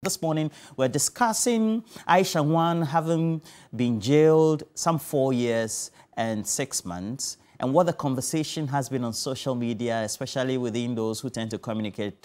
This morning, we're discussing Aisha Huang having been jailed some 4 years and 6 months, and what the conversation has been on social media, especially within those who tend to communicate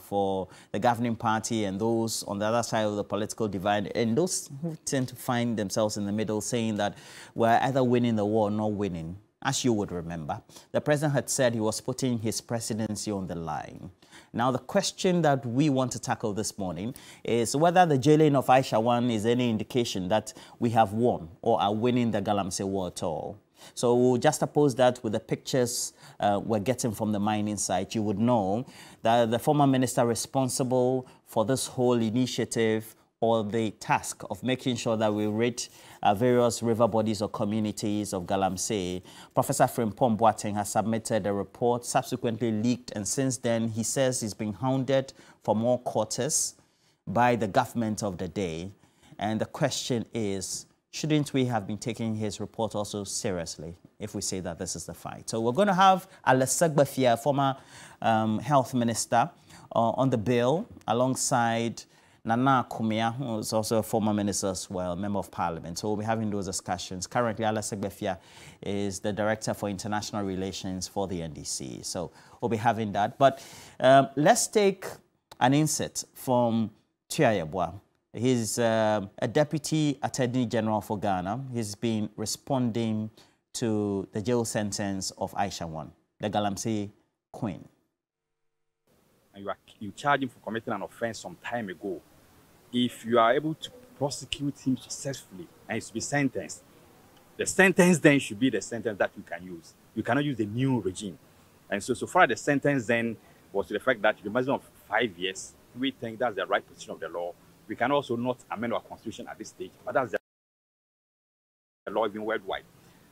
for the governing party and those on the other side of the political divide, and those who tend to find themselves in the middle, saying that we're either winning the war or not winning. As you would remember, the president had said he was putting his presidency on the line. Now, the question that we want to tackle this morning is whether the jailing of Aisha Huang is any indication that we have won or are winning the Galamsey war at all. So we'll just oppose that with the pictures we're getting from the mining site. You would know that the former minister responsible for this whole initiative or the task of making sure that we rid various river bodies or communities of Galamsey, Professor Frimpong Boateng has submitted a report, subsequently leaked, and since then he says he's been hounded for more quarters by the government of the day. And the question is, shouldn't we have been taking his report also seriously if we say that this is the fight? So we're going to have Alasegbefia, former health minister, on the bill alongside Nana Kumia, who is also a former minister as well, member of parliament. So we'll be having those discussions. Currently, Alasegbefia is the director for international relations for the NDC. So we'll be having that. But let's take an insight from Tuayabwa. He's a deputy attorney general for Ghana. He's been responding to the jail sentence of Aisha Huang, the Galamsey queen. And you charge him for committing an offense some time ago. If you are able to prosecute him successfully and he's to be sentenced, the sentence then should be the sentence that you can use. You cannot use the new regime. And so far the sentence then was to the fact that the maximum of 5 years, we think that's the right position of the law. We can also not amend our constitution at this stage, but that's the law even worldwide.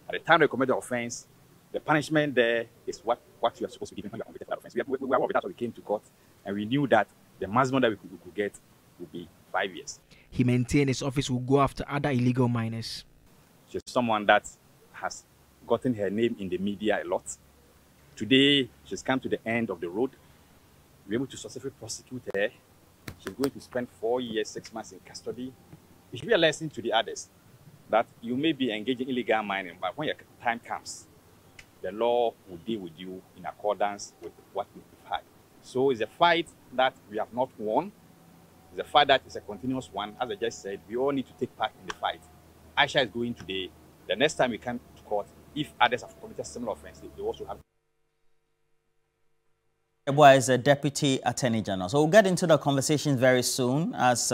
At the time they commit the offense, the punishment there is what you are supposed to give when you are convicted of that offense. We were that's why we came to court, and we knew that the maximum that we could get would be 5 years. He maintained his office will go after other illegal miners. She's someone that has gotten her name in the media a lot. Today, she's come to the end of the road. We're able to successfully prosecute her. She's going to spend 4 years, 6 months in custody. It should be a lesson to the others that you may be engaging in illegal mining, but when your time comes, the law will deal with you in accordance with what we've had. So it's a fight that we have not won. It's a fight that is a continuous one. As I just said, we all need to take part in the fight. Aisha is going today. The next time we come to court, if others have committed similar offenses, they also have. Is a deputy attorney general. So we'll get into the conversation very soon as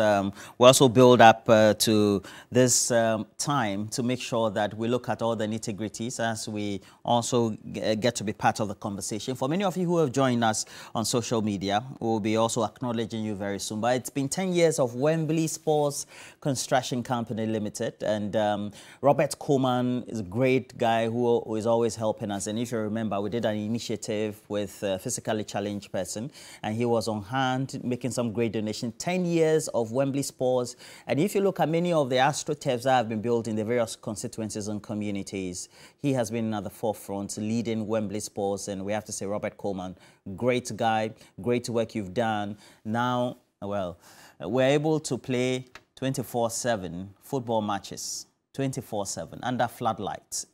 we also build up to this time to make sure that we look at all the nitty-gritties as we also get to be part of the conversation. For many of you who have joined us on social media, we'll be also acknowledging you very soon. But it's been 10 years of Wembley Sports Construction Company Limited, and Robert Coleman is a great guy who is always helping us. And if you remember, we did an initiative with physically challenged person, and he was on hand making some great donation. 10 years of Wembley Sports, and if you look at many of the astroturfs that have been built in the various constituencies and communities, he has been at the forefront leading Wembley Sports. And we have to say, Robert Coleman, great guy, great work you've done. Now, well, we're able to play 24/7 football matches, 24/7 under floodlights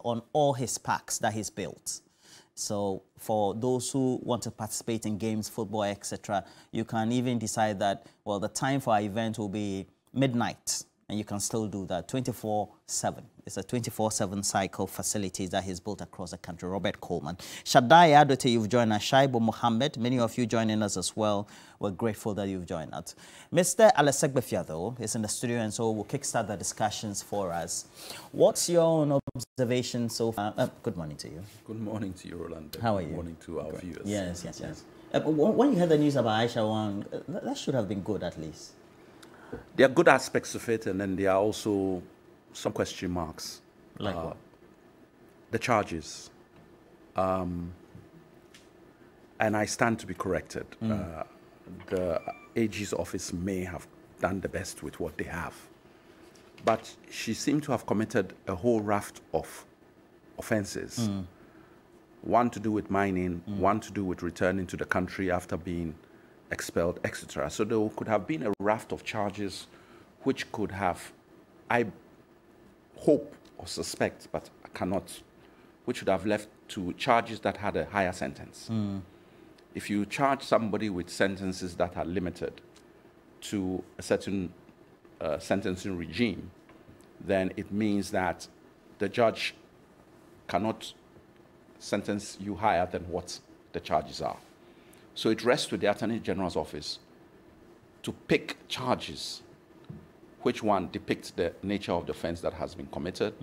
on all his parks that he's built. So for those who want to participate in games, football, etc., you can even decide that, well, the time for our event will be midnight, and you can still do that 24/7. It's a 24/7 cycle facilities that he's built across the country. Robert Coleman. Shaddai Adote, you've joined us. Shaibu Mohammed, many of you joining us as well. We're grateful that you've joined us. Mr. Alasegbefia, though, is in the studio, and so we'll kickstart the discussions for us. What's your own observation so far? Good morning to you. Good morning to you, Roland. How are you? Good morning to our viewers. Yes. When you heard the news about Aisha Huang, that should have been good, at least. There are good aspects of it, and then there are also some question marks. Like what? The charges. And I stand to be corrected. The AG's office may have done the best with what they have. But she seemed to have committed a whole raft of offenses. One to do with mining, one to do with returning to the country after being expelled, etc. So there could have been a raft of charges which could have, I hope or suspect, but I cannot, which would have left to charges that had a higher sentence. If you charge somebody with sentences that are limited to a certain sentencing regime, then it means that the judge cannot sentence you higher than what the charges are. So it rests with the Attorney General's office to pick charges, which one depicts the nature of the offense that has been committed,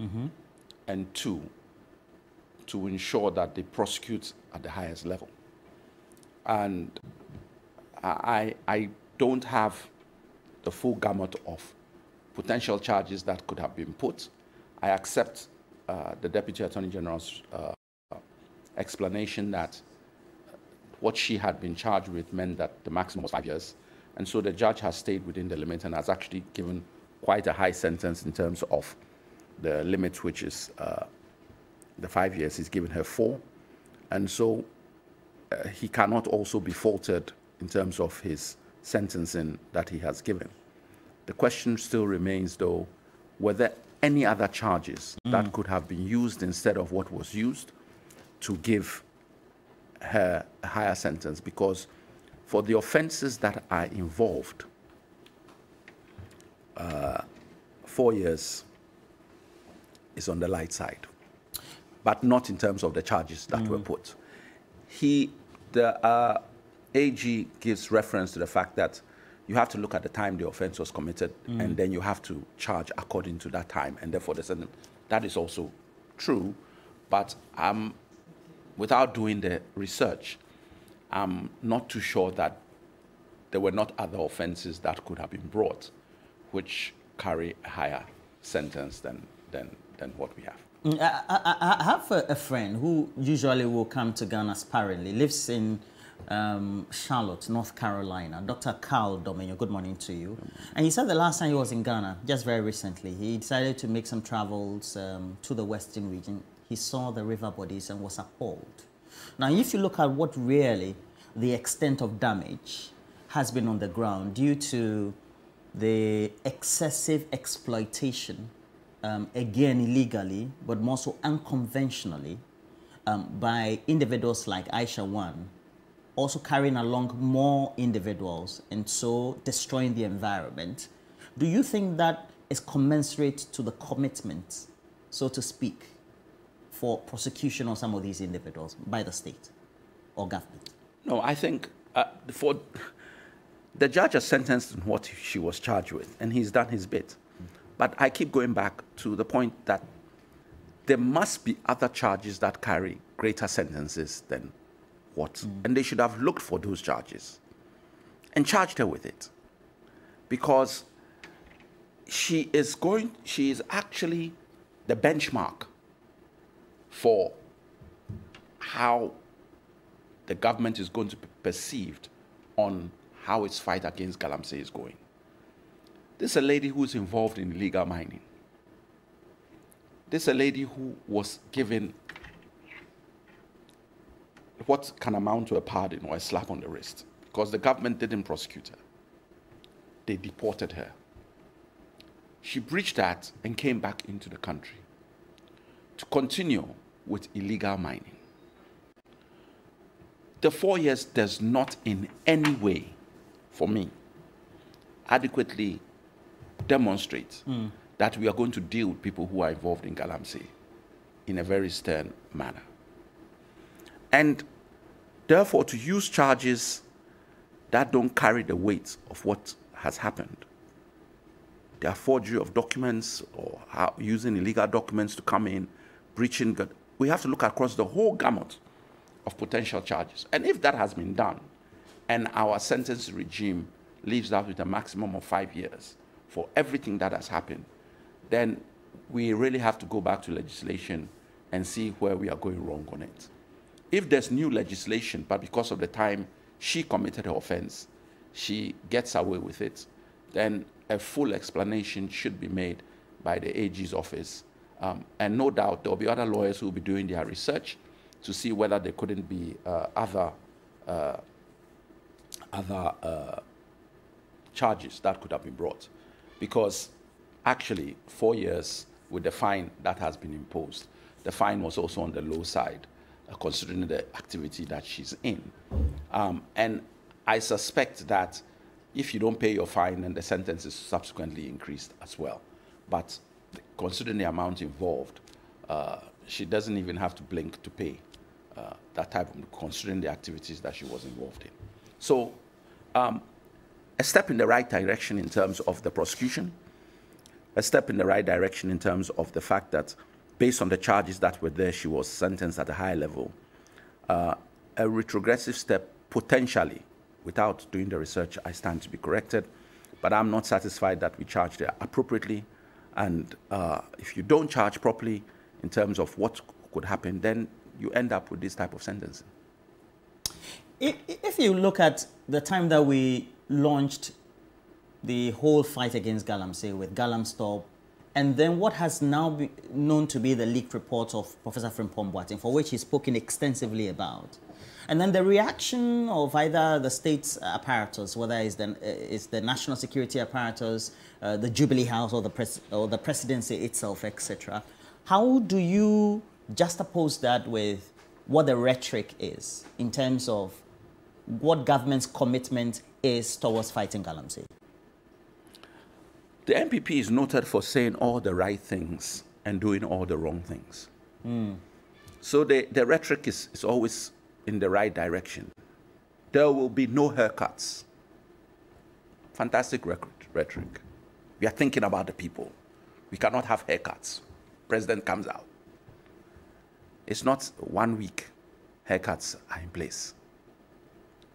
and two, to ensure that they prosecute at the highest level. And I don't have the full gamut of potential charges that could have been put. I accept the Deputy Attorney General's explanation that what she had been charged with meant that the maximum was 5 years. And so the judge has stayed within the limit and has actually given quite a high sentence in terms of the limit, which is the 5 years. He's given her 4. And so he cannot also be faulted in terms of his sentencing that he has given. The question still remains, though, were there any other charges that could have been used instead of what was used to give her a higher sentence? Because for the offenses that are involved, 4 years is on the light side, but not in terms of the charges that were put. The AG gives reference to the fact that you have to look at the time the offense was committed, and then you have to charge according to that time, and therefore the sentence. That is also true, but without doing the research, I'm not too sure that there were not other offenses that could have been brought which carry a higher sentence than what we have. I have a friend who usually will come to Ghana sparingly, lives in Charlotte, North Carolina, Dr. Carl Dominio. Good morning to you. And he said the last time he was in Ghana, just very recently, he decided to make some travels to the Western region. He saw the river bodies and was appalled. Now, if you look at what really the extent of damage has been on the ground due to the excessive exploitation, again illegally, but more so unconventionally, by individuals like Aisha Huang, also carrying along more individuals and so destroying the environment. Do you think that is commensurate to the commitment, so to speak, for prosecution of some of these individuals by the state or government? No, I think for the judge has sentenced in what she was charged with, and he's done his bit. But I keep going back to the point that there must be other charges that carry greater sentences than what. And they should have looked for those charges and charged her with it. Because she is actually the benchmark for how the government is going to be perceived on how its fight against Galamsey is going. This is a lady who is involved in illegal mining. This is a lady who was given what can amount to a pardon or a slap on the wrist because the government didn't prosecute her. They deported her. She breached that and came back into the country to continue with illegal mining. The 4 years does not in any way, for me, adequately demonstrate that we are going to deal with people who are involved in Galamsey in a very stern manner. And therefore, to use charges that don't carry the weight of what has happened, they are forgery of documents or using illegal documents to come in, breaching. We have to look across the whole gamut of potential charges. And if that has been done, and our sentence regime leaves out with a maximum of 5 years for everything that has happened, then we really have to go back to legislation and see where we are going wrong on it. If there's new legislation, but because of the time she committed her offense, she gets away with it, then a full explanation should be made by the AG's office. And no doubt there will be other lawyers who will be doing their research to see whether there couldn't be other other charges that could have been brought. Because actually, 4 years with the fine that has been imposed, the fine was also on the low side, considering the activity that she's in. And I suspect that if you don't pay your fine, then the sentence is subsequently increased as well. But considering the amount involved, she doesn't even have to blink to pay that type of, considering the activities that she was involved in. So a step in the right direction in terms of the prosecution, a step in the right direction in terms of the fact that based on the charges that were there, she was sentenced at a high level. A retrogressive step, potentially, without doing the research, I stand to be corrected, but I'm not satisfied that we charged her appropriately. And if you don't charge properly in terms of what could happen, then you end up with this type of sentencing. If you look at the time that we launched the whole fight against Galamsey with Galamstop, and then what has now been known to be the leaked report of Professor Frimpong Boateng, for which he's spoken extensively about, and then the reaction of either the state's apparatus, whether it's the national security apparatus, the Jubilee House, or the presidency itself, etc. How do you juxtapose that with what the rhetoric is in terms of what government's commitment is towards fighting Galamsey? The NPP is noted for saying all the right things and doing all the wrong things. So the rhetoric is always in the right direction. There will be no haircuts. Fantastic rhetoric. We are thinking about the people. We cannot have haircuts. President comes out. It's not 1 week. Haircuts are in place.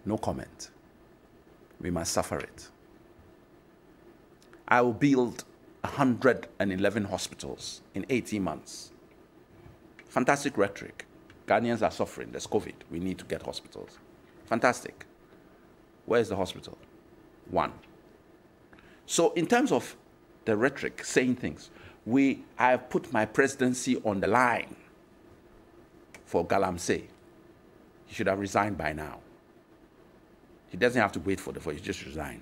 No comment. We must suffer it. I will build 111 hospitals in 18 months. Fantastic rhetoric. Ghanaians are suffering. There's COVID. We need to get hospitals. Fantastic. Where's the hospital? 1. So in terms of the rhetoric, saying things, I have put my presidency on the line for Galamsey. He should have resigned by now. He doesn't have to wait for the vote. He just resign.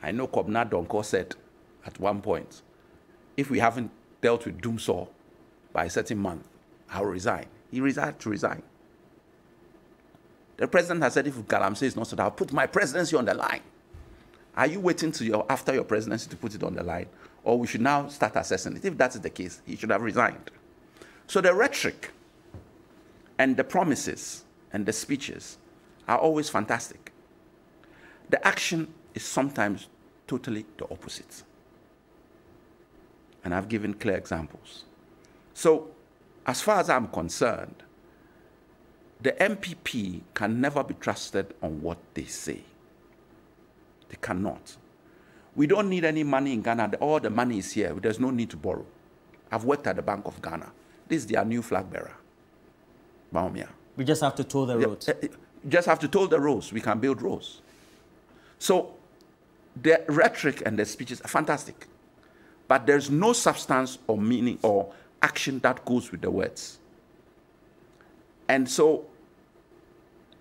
I know Kobna Donko said at one point, if we haven't dealt with Doomsaw by a certain month, I'll resign. He resigned to resign. The president has said, if Galamsey is not so, I'll put my presidency on the line. Are you waiting to after your presidency to put it on the line? Or we should now start assessing it? If that is the case, he should have resigned. So the rhetoric and the promises and the speeches are always fantastic. The action is sometimes totally the opposite. And I've given clear examples. So, as far as I'm concerned, the MPP can never be trusted on what they say. They cannot. We don't need any money in Ghana. All the money is here. There's no need to borrow. I've worked at the Bank of Ghana. This is their new flag bearer, Baumia. We just have to toll the roads. Just have to toll the roads. We can build roads. So the rhetoric and the speeches are fantastic. But there's no substance or meaning or action that goes with the words. And so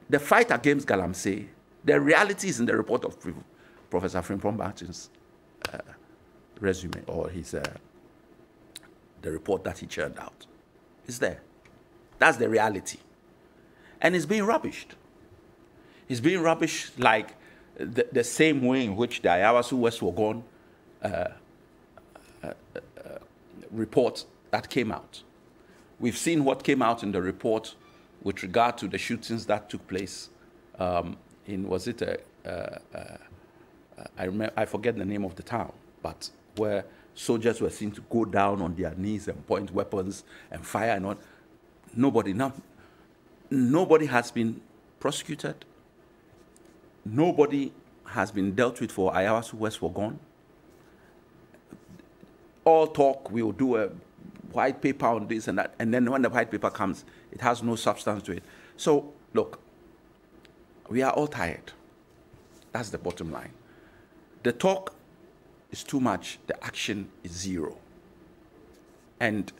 the fight against Galamsey, the reality is in the report of Professor Frimpong Boateng's resume, or the report that he churned out. It's there. That's the reality. And it's being rubbished. It's being rubbished like the same way in which the Ayawasu West Wogon report that came out. We've seen what came out in the report with regard to the shootings that took place I forget the name of the town, but where soldiers were seen to go down on their knees and point weapons and fire and all. Nobody has been prosecuted. Nobody has been dealt with for Ayawasu West Wogon. All talk, we will do a white paper on this and that, and then when the white paper comes, it has no substance to it. So, look, we are all tired. That's the bottom line. The talk is too much, the action is zero. And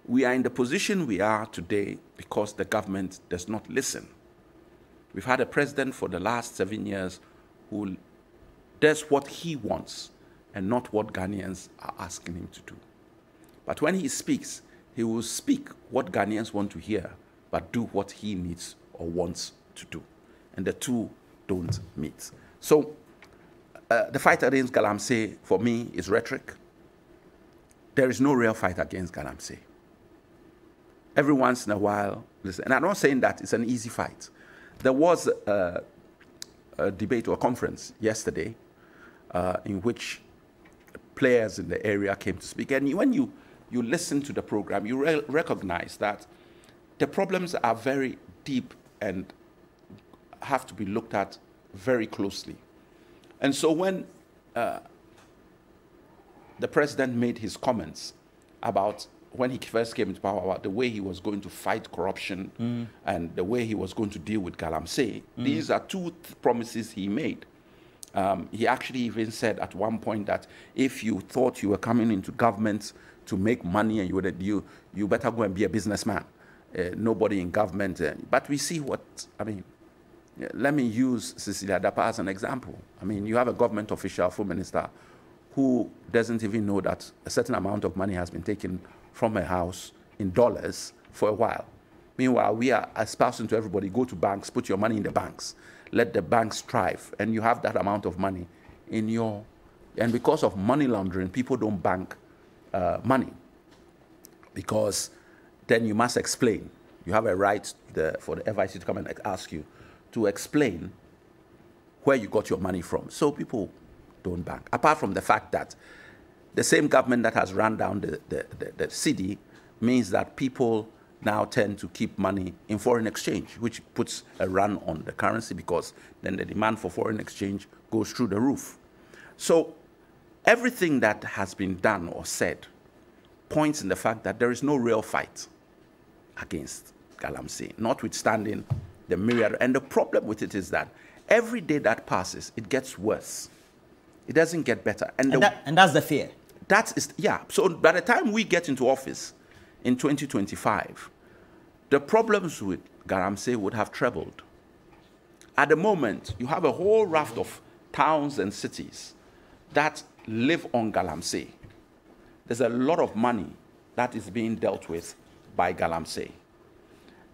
we are in the position we are today because the government does not listen We've had a president for the last 7 years who does what he wants and not what Ghanaians are asking him to do. But when he speaks, he will speak what Ghanaians want to hear, but do what he needs or wants to do. And the two don't meet. So the fight against Galamsey, for me, is rhetoric. There is no real fight against Galamsey. Every once in a while, listen, and I'm not saying that it's an easy fight. There was a debate or a conference yesterday in which players in the area came to speak. And when you listen to the program, you recognize that the problems are very deep and have to be looked at very closely. And so when the president made his comments about when he first came into power, about the way he was going to fight corruption and the way he was going to deal with Galamsey, these are two promises he made. He actually even said at one point that if you thought you were coming into government to make money and you better go and be a businessman. Nobody in government. But we see what, I mean, let me use Cecilia Dapa as an example. I mean, you have a government official, full minister, who doesn't even know that a certain amount of money has been taken from her house in dollars for a while. Meanwhile, we are espousing to everybody, go to banks, put your money in the banks, let the banks thrive, and you have that amount of money in your... And because of money laundering, people don't bank money, because then you must explain. You have a right for the FIC to come and ask you to explain where you got your money from. So people don't bank. Apart from the fact that the same government that has run down the cedi means that people now tend to keep money in foreign exchange, which puts a run on the currency, because then the demand for foreign exchange goes through the roof. So everything that has been done or said points in the fact that there is no real fight against Galamsey, notwithstanding the myriad. And the problem with it is that every day that passes, it gets worse. It doesn't get better. And that's the fear. That is, yeah. So by the time we get into office in 2025, the problems with Galamsey would have trebled. At the moment, you have a whole raft of towns and cities that live on Galamsey. There's a lot of money that is being dealt with by Galamsey.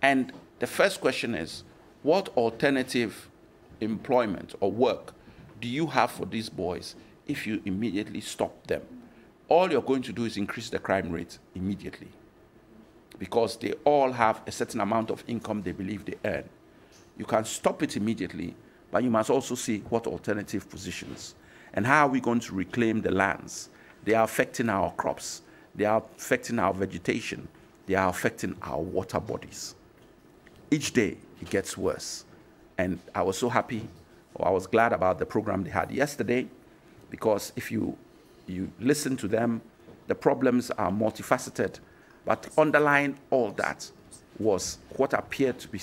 And the first question is, what alternative employment or work do you have for these boys if you immediately stop them? All you're going to do is increase the crime rate immediately, because they all have a certain amount of income they believe they earn. You can stop it immediately, but you must also see what alternative positions. And how are we going to reclaim the lands? They are affecting our crops. They are affecting our vegetation. They are affecting our water bodies. Each day, it gets worse. And I was so happy, or I was glad about the program they had yesterday, because if you listen to them, the problems are multifaceted. But underlying all that was what appeared to be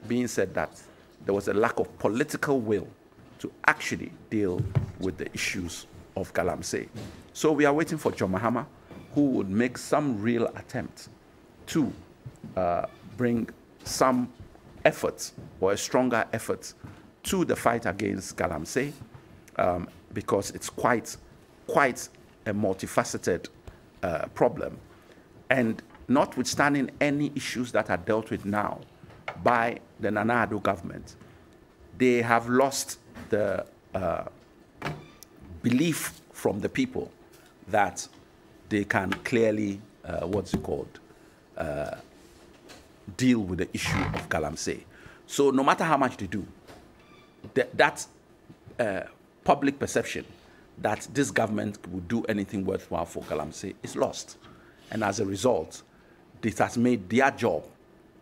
being said, that there was a lack of political will to actually deal with the issues of Galamsey. So we are waiting for John Mahama, who would make some real attempt to bring some effort, or a stronger effort, to the fight against Galamsey, because it's quite a multifaceted problem. And notwithstanding any issues that are dealt with now by the Nana Addo government, they have lost the belief from the people that they can clearly, deal with the issue of Galamsey. So no matter how much they do, that public perception that this government would do anything worthwhile for Galamsey is lost. And as a result, this has made their job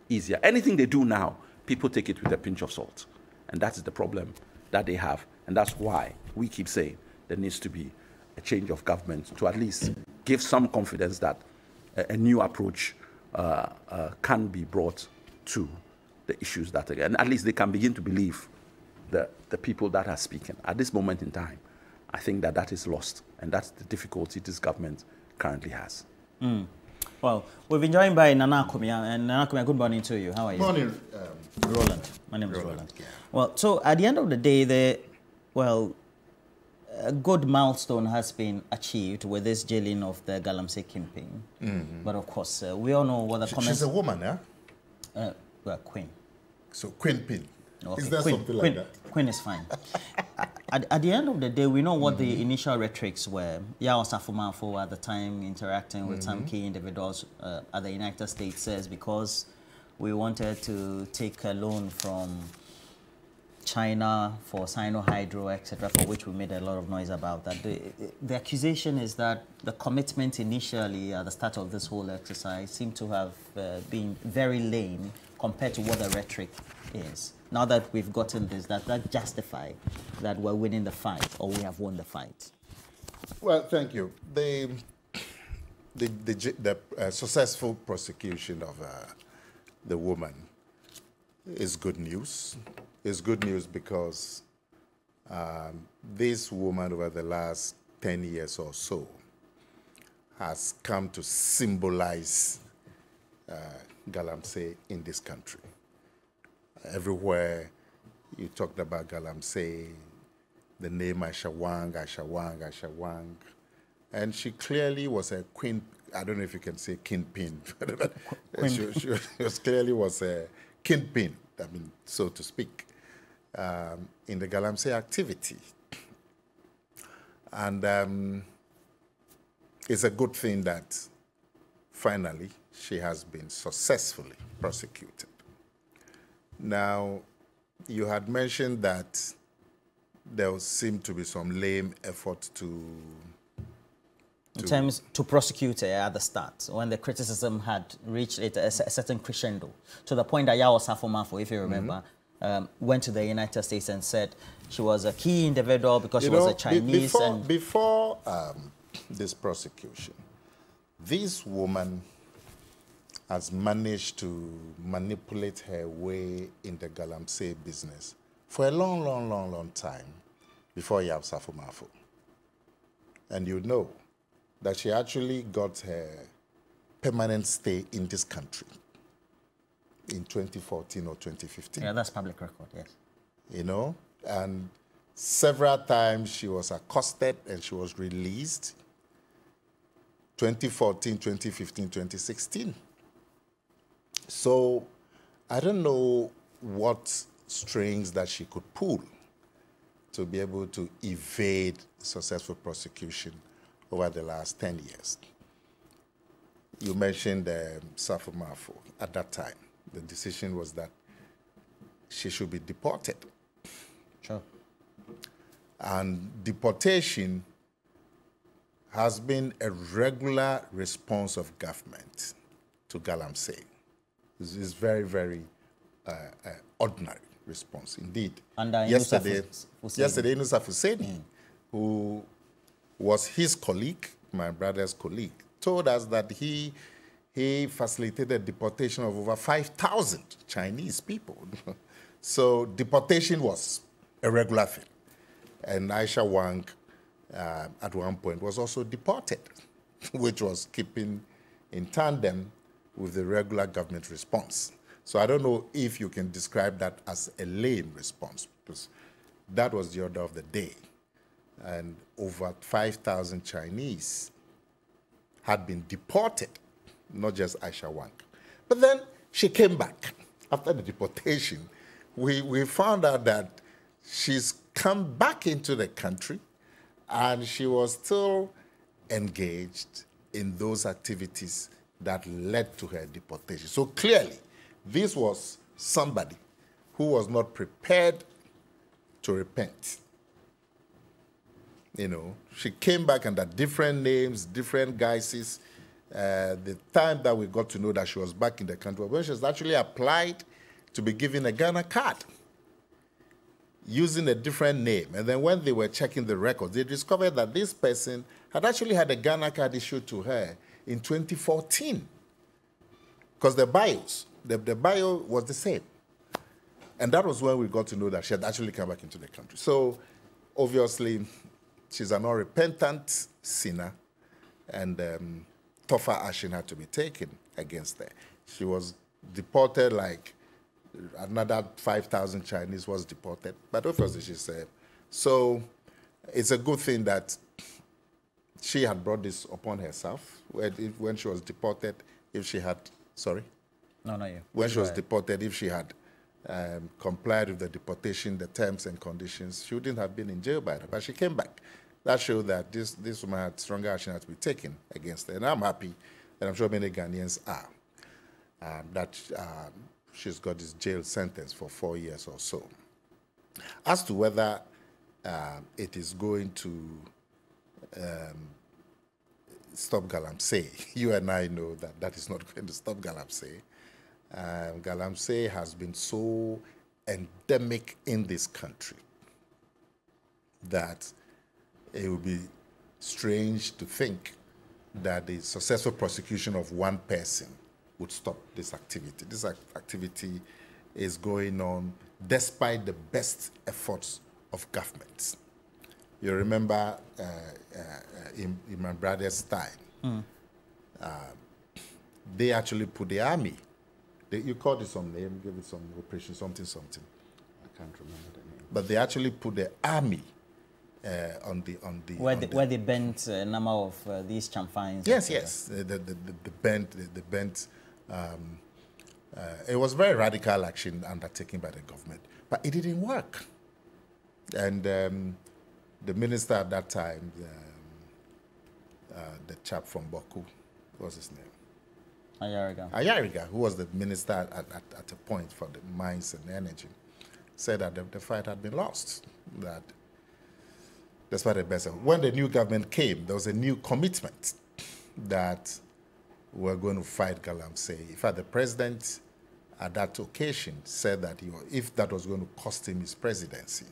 easier. Anything they do now, people take it with a pinch of salt. And that is the problem that they have. And that's why we keep saying there needs to be a change of government to at least give some confidence that a new approach can be brought to the issues that, and at least they can begin to believe the people that are speaking. At this moment in time, I think that is lost, and that's the difficulty this government currently has. Well, we've been joined by Nana Kumia, and Nana Kumia, good morning to you. How are you? Morning, Roland. My name is Roland. Well, so at the end of the day, a good milestone has been achieved with this jailing of the Galamsey kingpin. But of course, we all know what the comments... She's a woman, yeah? Well, queen. So queen pin. Okay. Is there Queen, something Queen, like that? Queen is fine. At the end of the day, we know what the initial rhetorics were. Yao Safumafo at the time interacting with some key individuals at the United States says because we wanted to take a loan from China for Sino-Hydro, etc., for which we made a lot of noise about that. The accusation is that the commitment initially at the start of this whole exercise seemed to have been very lame compared to what the rhetoric is. Now that we've gotten this, does that justify that we're winning the fight or we have won the fight? Well, thank you. The successful prosecution of the woman is good news. It's good news because this woman over the last 10 years or so has come to symbolize Galamsey in this country. Everywhere you talked about Galamsey, the name Aisha Huang, Aisha Huang, Aisha Huang. And she clearly was a queen, I don't know if you can say kingpin, but she clearly was a kingpin, I mean, so to speak, in the Galamsey activity. And it's a good thing that finally she has been successfully prosecuted. Now, you had mentioned that there seemed to be some lame effort to prosecute her at the start, when the criticism had reached a certain crescendo, to the point that Yao Safomafo, if you remember, went to the United States and said she was a key individual because she was a Chinese. Before this prosecution, this woman has managed to manipulate her way in the Galamsey business for a long time before Yao Safomafo. And you know that she actually got her permanent stay in this country in 2014 or 2015. Yeah, that's public record, yes. You know, and several times she was accosted and she was released. 2014, 2015, 2016. So I don't know what strings that she could pull to be able to evade successful prosecution over the last 10 years. You mentioned Safomafo. At that time, the decision was that she should be deported. Sure. And deportation has been a regular response of government to Galamsey. It's very ordinary response indeed. And yesterday, Inusa Fuseni, who was his colleague, my brother's colleague, told us that he facilitated deportation of over 5,000 Chinese people. So deportation was a regular thing. And Aisha Huang, at one point, was also deported, which was keeping in tandem with the regular government response. So I don't know if you can describe that as a lame response, because that was the order of the day. And over 5,000 Chinese had been deported, not just Aisha Huang. But then she came back. After the deportation, we found out that she's come back into the country and she was still engaged in those activities that led to her deportation. So clearly, this was somebody who was not prepared to repent. You know, she came back under different names, different guises. The time that we got to know that she was back in the country, when she was actually applied to be given a Ghana card using a different name. And then when they were checking the records, they discovered that this person had actually had a Ghana card issued to her in 2014. Because the bio was the same. And that was when we got to know that she had actually come back into the country. So obviously, she's an unrepentant sinner, and tougher action had to be taken against her. She was deported like Another 5,000 Chinese was deported. But obviously she said, so it's a good thing that she had brought this upon herself when she was deported. If she had, sorry? No, not you. When she was deported, if she had complied with the deportation, the terms and conditions, she wouldn't have been in jail by then. But she came back. That showed that this woman had stronger action had to be taken against her. And I'm happy, and I'm sure many Ghanaians are, that she's got this jail sentence for 4 years or so. As to whether it is going to stop Galamsey, you and I know that that is not going to stop Galamsey. Galamsey has been so endemic in this country that it would be strange to think that the successful prosecution of one person would stop this activity. This activity is going on despite the best efforts of governments. You remember in my brother's time, they actually put the army. You called it some name, give it some operation, something. I can't remember the name. But they actually put the army where they bent a number of these chamfines. Yes. The bent. It was very radical action undertaken by the government, but it didn't work. And the minister at that time, the chap from Boku, what was his name? Ayariga, who was the minister at a point for the mines and energy, said that the fight had been lost. That despite the best, when the new government came, there was a new commitment that we're going to fight Galamsey. In fact, the president at that occasion said that if that was going to cost him his presidency,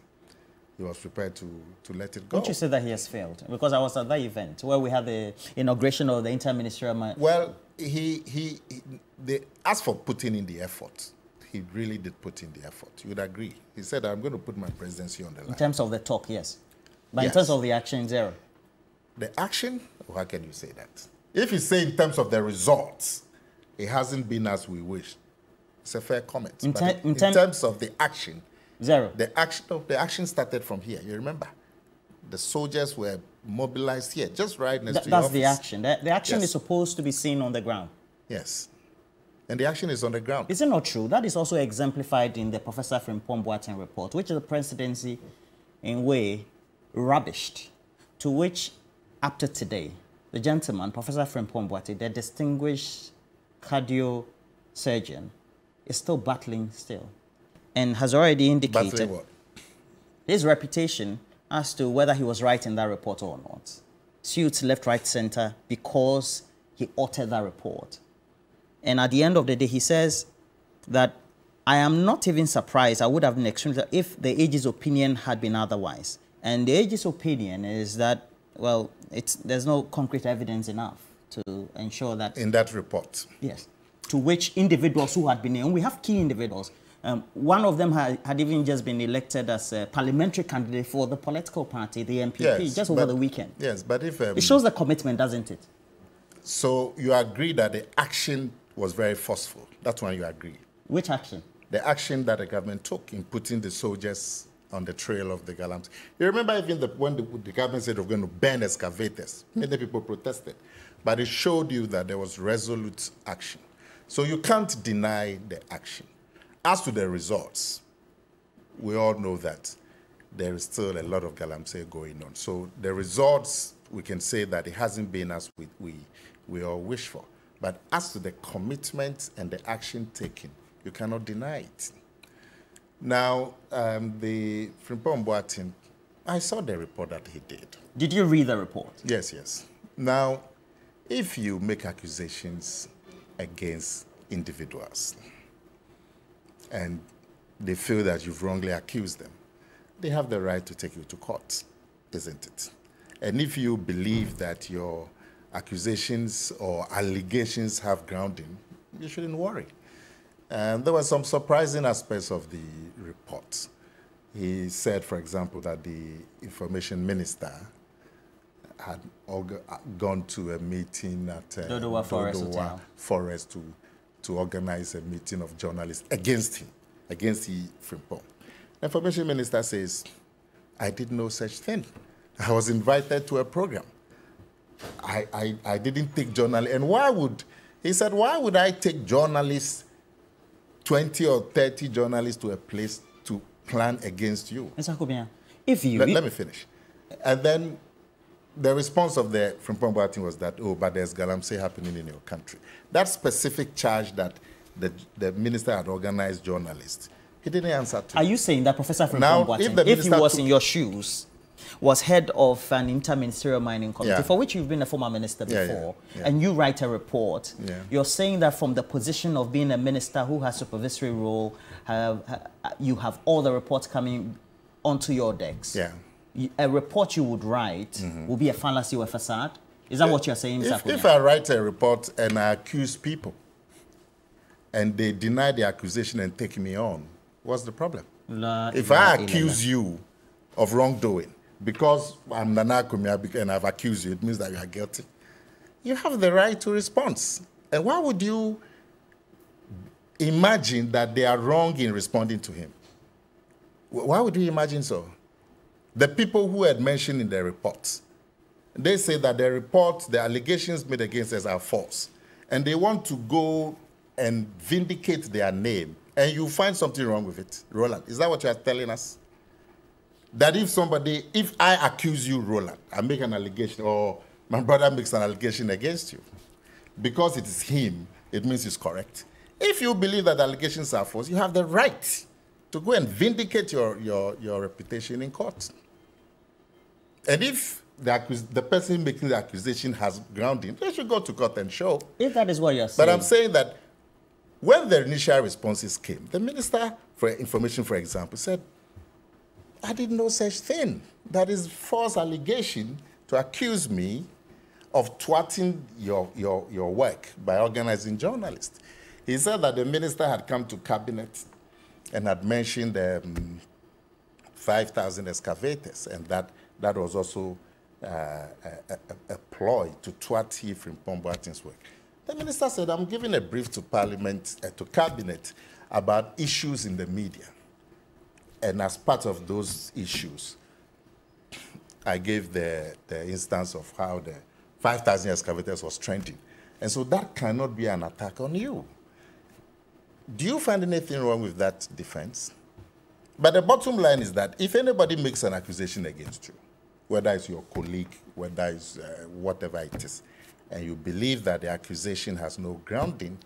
he was prepared to let it go. Don't you say that he has failed? Because I was at that event where we had the inauguration of the interministerial... Well, they asked for putting in the effort. He really did put in the effort. You would agree. He said, I'm going to put my presidency on the line. In terms of the talk, yes. But yes. In terms of the action, zero. The action? How can you say that? If you say in terms of the results, it hasn't been as we wish. It's a fair comment. In terms of the action, zero. The action started from here. You remember? The soldiers were mobilized here, just right next to your office. That's the action. The action is supposed to be seen on the ground. Yes. And the action is on the ground. Is it not true? That is also exemplified in the Professor Frimpong Boateng report, which the presidency, in a way, rubbished, to which, up to today, the gentleman, Professor Frimpong Boateng, the distinguished cardiosurgeon, is still battling still, and has already indicated his reputation as to whether he was right in that report or not. Suits left, right, center, because he authored that report. And at the end of the day, he says that I am not even surprised. I would have been extremely if the AG's opinion had been otherwise. And the AG's opinion is that, well, there's no concrete evidence enough to ensure that... In that report. Yes. To which individuals who had been... And we have key individuals. One of them had even just been elected as a parliamentary candidate for the political party, the MPP, just over the weekend. Yes, but if... it shows the commitment, doesn't it? So you agree that the action was very forceful. That's when you agree. Which action? The action that the government took in putting the soldiers on the trail of the Galamsey. You remember even when the government said they were going to ban excavators, many people protested. But it showed you that there was resolute action. So you can't deny the action. As to the results, we all know that there is still a lot of Galamsey going on. So the results, we can say that it hasn't been as we all wish for. But as to the commitment and the action taken, you cannot deny it. Now, the Frimpong Boateng, I saw the report that he did. Did you read the report? Yes. Now, if you make accusations against individuals and they feel that you've wrongly accused them, they have the right to take you to court, isn't it? And if you believe that your accusations or allegations have grounding, you shouldn't worry. And there were some surprising aspects of the report. He said, for example, that the information minister had gone to a meeting at Dodowa Forest to organize a meeting of journalists against him. against the Frimpong. The information minister says, I did no such thing. I was invited to a program. I didn't take journalists. And he said, why would I take journalists, 20 or 30 journalists to a place to plan against you? Mr. Akubia, if you... Let me finish. And then the response of the Frimpong Boateng was that, oh, but there's galamsey happening in your country. That specific charge that the minister had organized journalists, he didn't answer to. Are you saying that Professor Frimpong Boateng, if he was in your shoes, was head of an interministerial mining committee, for which you've been a former minister before, and you write a report, you're saying that from the position of being a minister who has supervisory role, you have all the reports coming onto your decks? Yeah. A report you would write will be a fallacy or a facade? Is that what you're saying, Mr. If I write a report and I accuse people, and they deny the accusation and take me on, what's the problem? If I accuse you of wrongdoing, because I'm Nana Akumia and I've accused you, it means that you are guilty. You have the right to respond. And why would you imagine that they are wrong in responding to him? Why would you imagine so? The people who had mentioned in the report, they say that the allegations made against us are false. And they want to go and vindicate their name. And you find something wrong with it, Roland. Is that what you are telling us? That if I accuse you, Roland, I make an allegation, or my brother makes an allegation against you, because it is him, it means it's correct. If you believe that the allegations are false, you have the right to go and vindicate your reputation in court. And if the person making the accusation has grounding, they should go to court and show. If that is what you're saying. But I'm saying that when the initial responses came, the Minister for Information, for example, said, I did no such thing. That is false allegation to accuse me of thwarting your work by organizing journalists. He said that the minister had come to cabinet and had mentioned 5,000 excavators, and that was also a ploy to thwart Frimpong Boateng's work. The minister said, I'm giving a brief to Parliament, to Cabinet, about issues in the media. And as part of those issues, I gave the instance of how the 5,000 excavators was trending. And so that cannot be an attack on you. Do you find anything wrong with that defense? But the bottom line is that if anybody makes an accusation against you, whether it's your colleague, whether it's whatever it is, and you believe that the accusation has no grounding,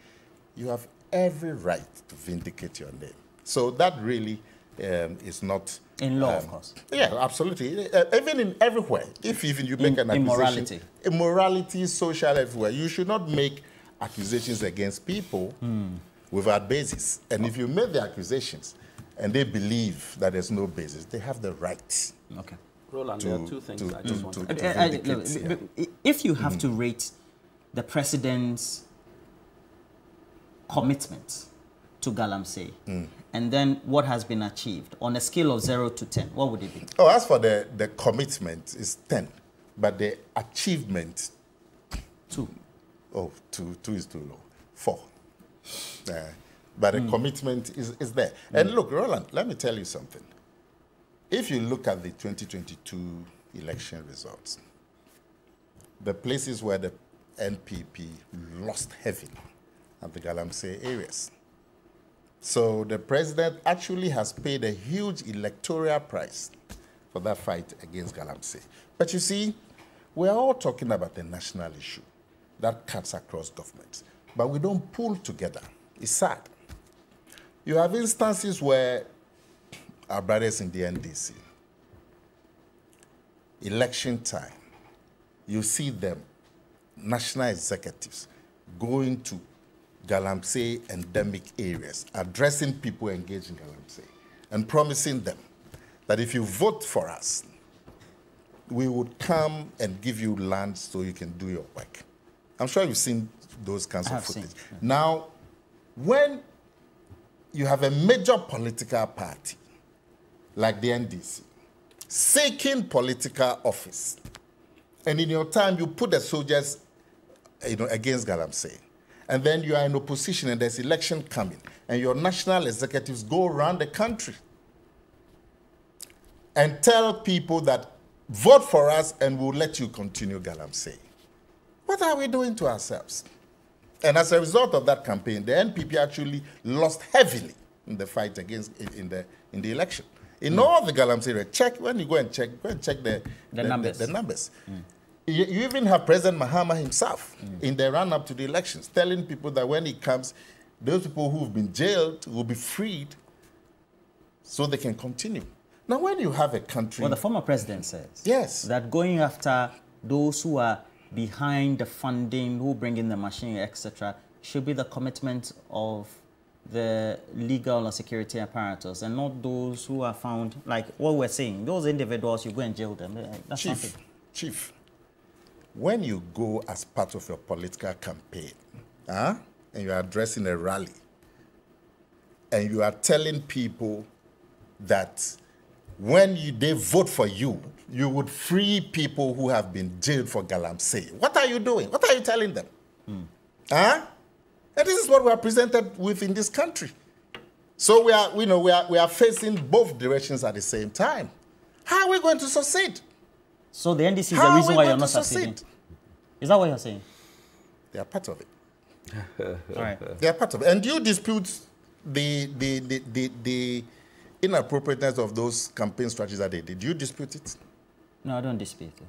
you have every right to vindicate your name. So that really is not... In law, of course. Yeah, absolutely. Even in everywhere. If even you make an accusation... Immorality, social, everywhere. You should not make accusations against people without basis. And if you make the accusations and they believe that there's no basis, they have the right. Okay. Roland, there are two things I just want to vindicate. If you have to rate the president's commitment to galamsey, and then what has been achieved on a scale of 0 to 10, what would it be? Oh, as for the commitment, it's 10. But the achievement... 2. Oh, 2 is too low. 4. But the commitment is there. And look, Roland, let me tell you something. If you look at the 2022 election results, the places where the NPP lost heavily are the galamsey areas. So the president actually has paid a huge electoral price for that fight against galamsey. But you see, we're all talking about the national issue that cuts across governments, but we don't pull together. It's sad. You have instances where our brothers in the NDC, election time, you see them, national executives, going to galamsey endemic areas, addressing people engaged in galamsey, and promising them that if you vote for us, we would come and give you land so you can do your work. I'm sure you've seen those kinds of footage. Now, when you have a major political party, like the NDC, seeking political office, and in your time you put the soldiers against galamsey, and then you are in opposition and there's election coming, and your national executives go around the country and tell people that vote for us and we'll let you continue galamsey. What are we doing to ourselves? And as a result of that campaign, the NPP actually lost heavily in the fight against in the election. In all the galamsey, check when you go and check the numbers. You even have President Mahama himself in the run-up to the elections telling people that when he comes, those people who've been jailed will be freed so they can continue. Now, when you have a country... Well, the former president says... Yes. That going after those who are behind the funding, who bring in the machine, etc., should be the commitment of the legal and security apparatus, and not those who are found, like what we're saying, those individuals, you go and jail them. That's Chief, when you go as part of your political campaign, and you are addressing a rally, and you are telling people that when they vote for you, you would free people who have been jailed for galamsey. What are you doing? What are you telling them? And this is what we are presented with in this country. So we are facing both directions at the same time. How are we going to succeed? So the NDC is the reason why you're not succeeding. Is that what you're saying? They are part of it. All right. They are part of it. And do you dispute the inappropriateness of those campaign strategies that they did? Do you dispute it? No, I don't dispute it.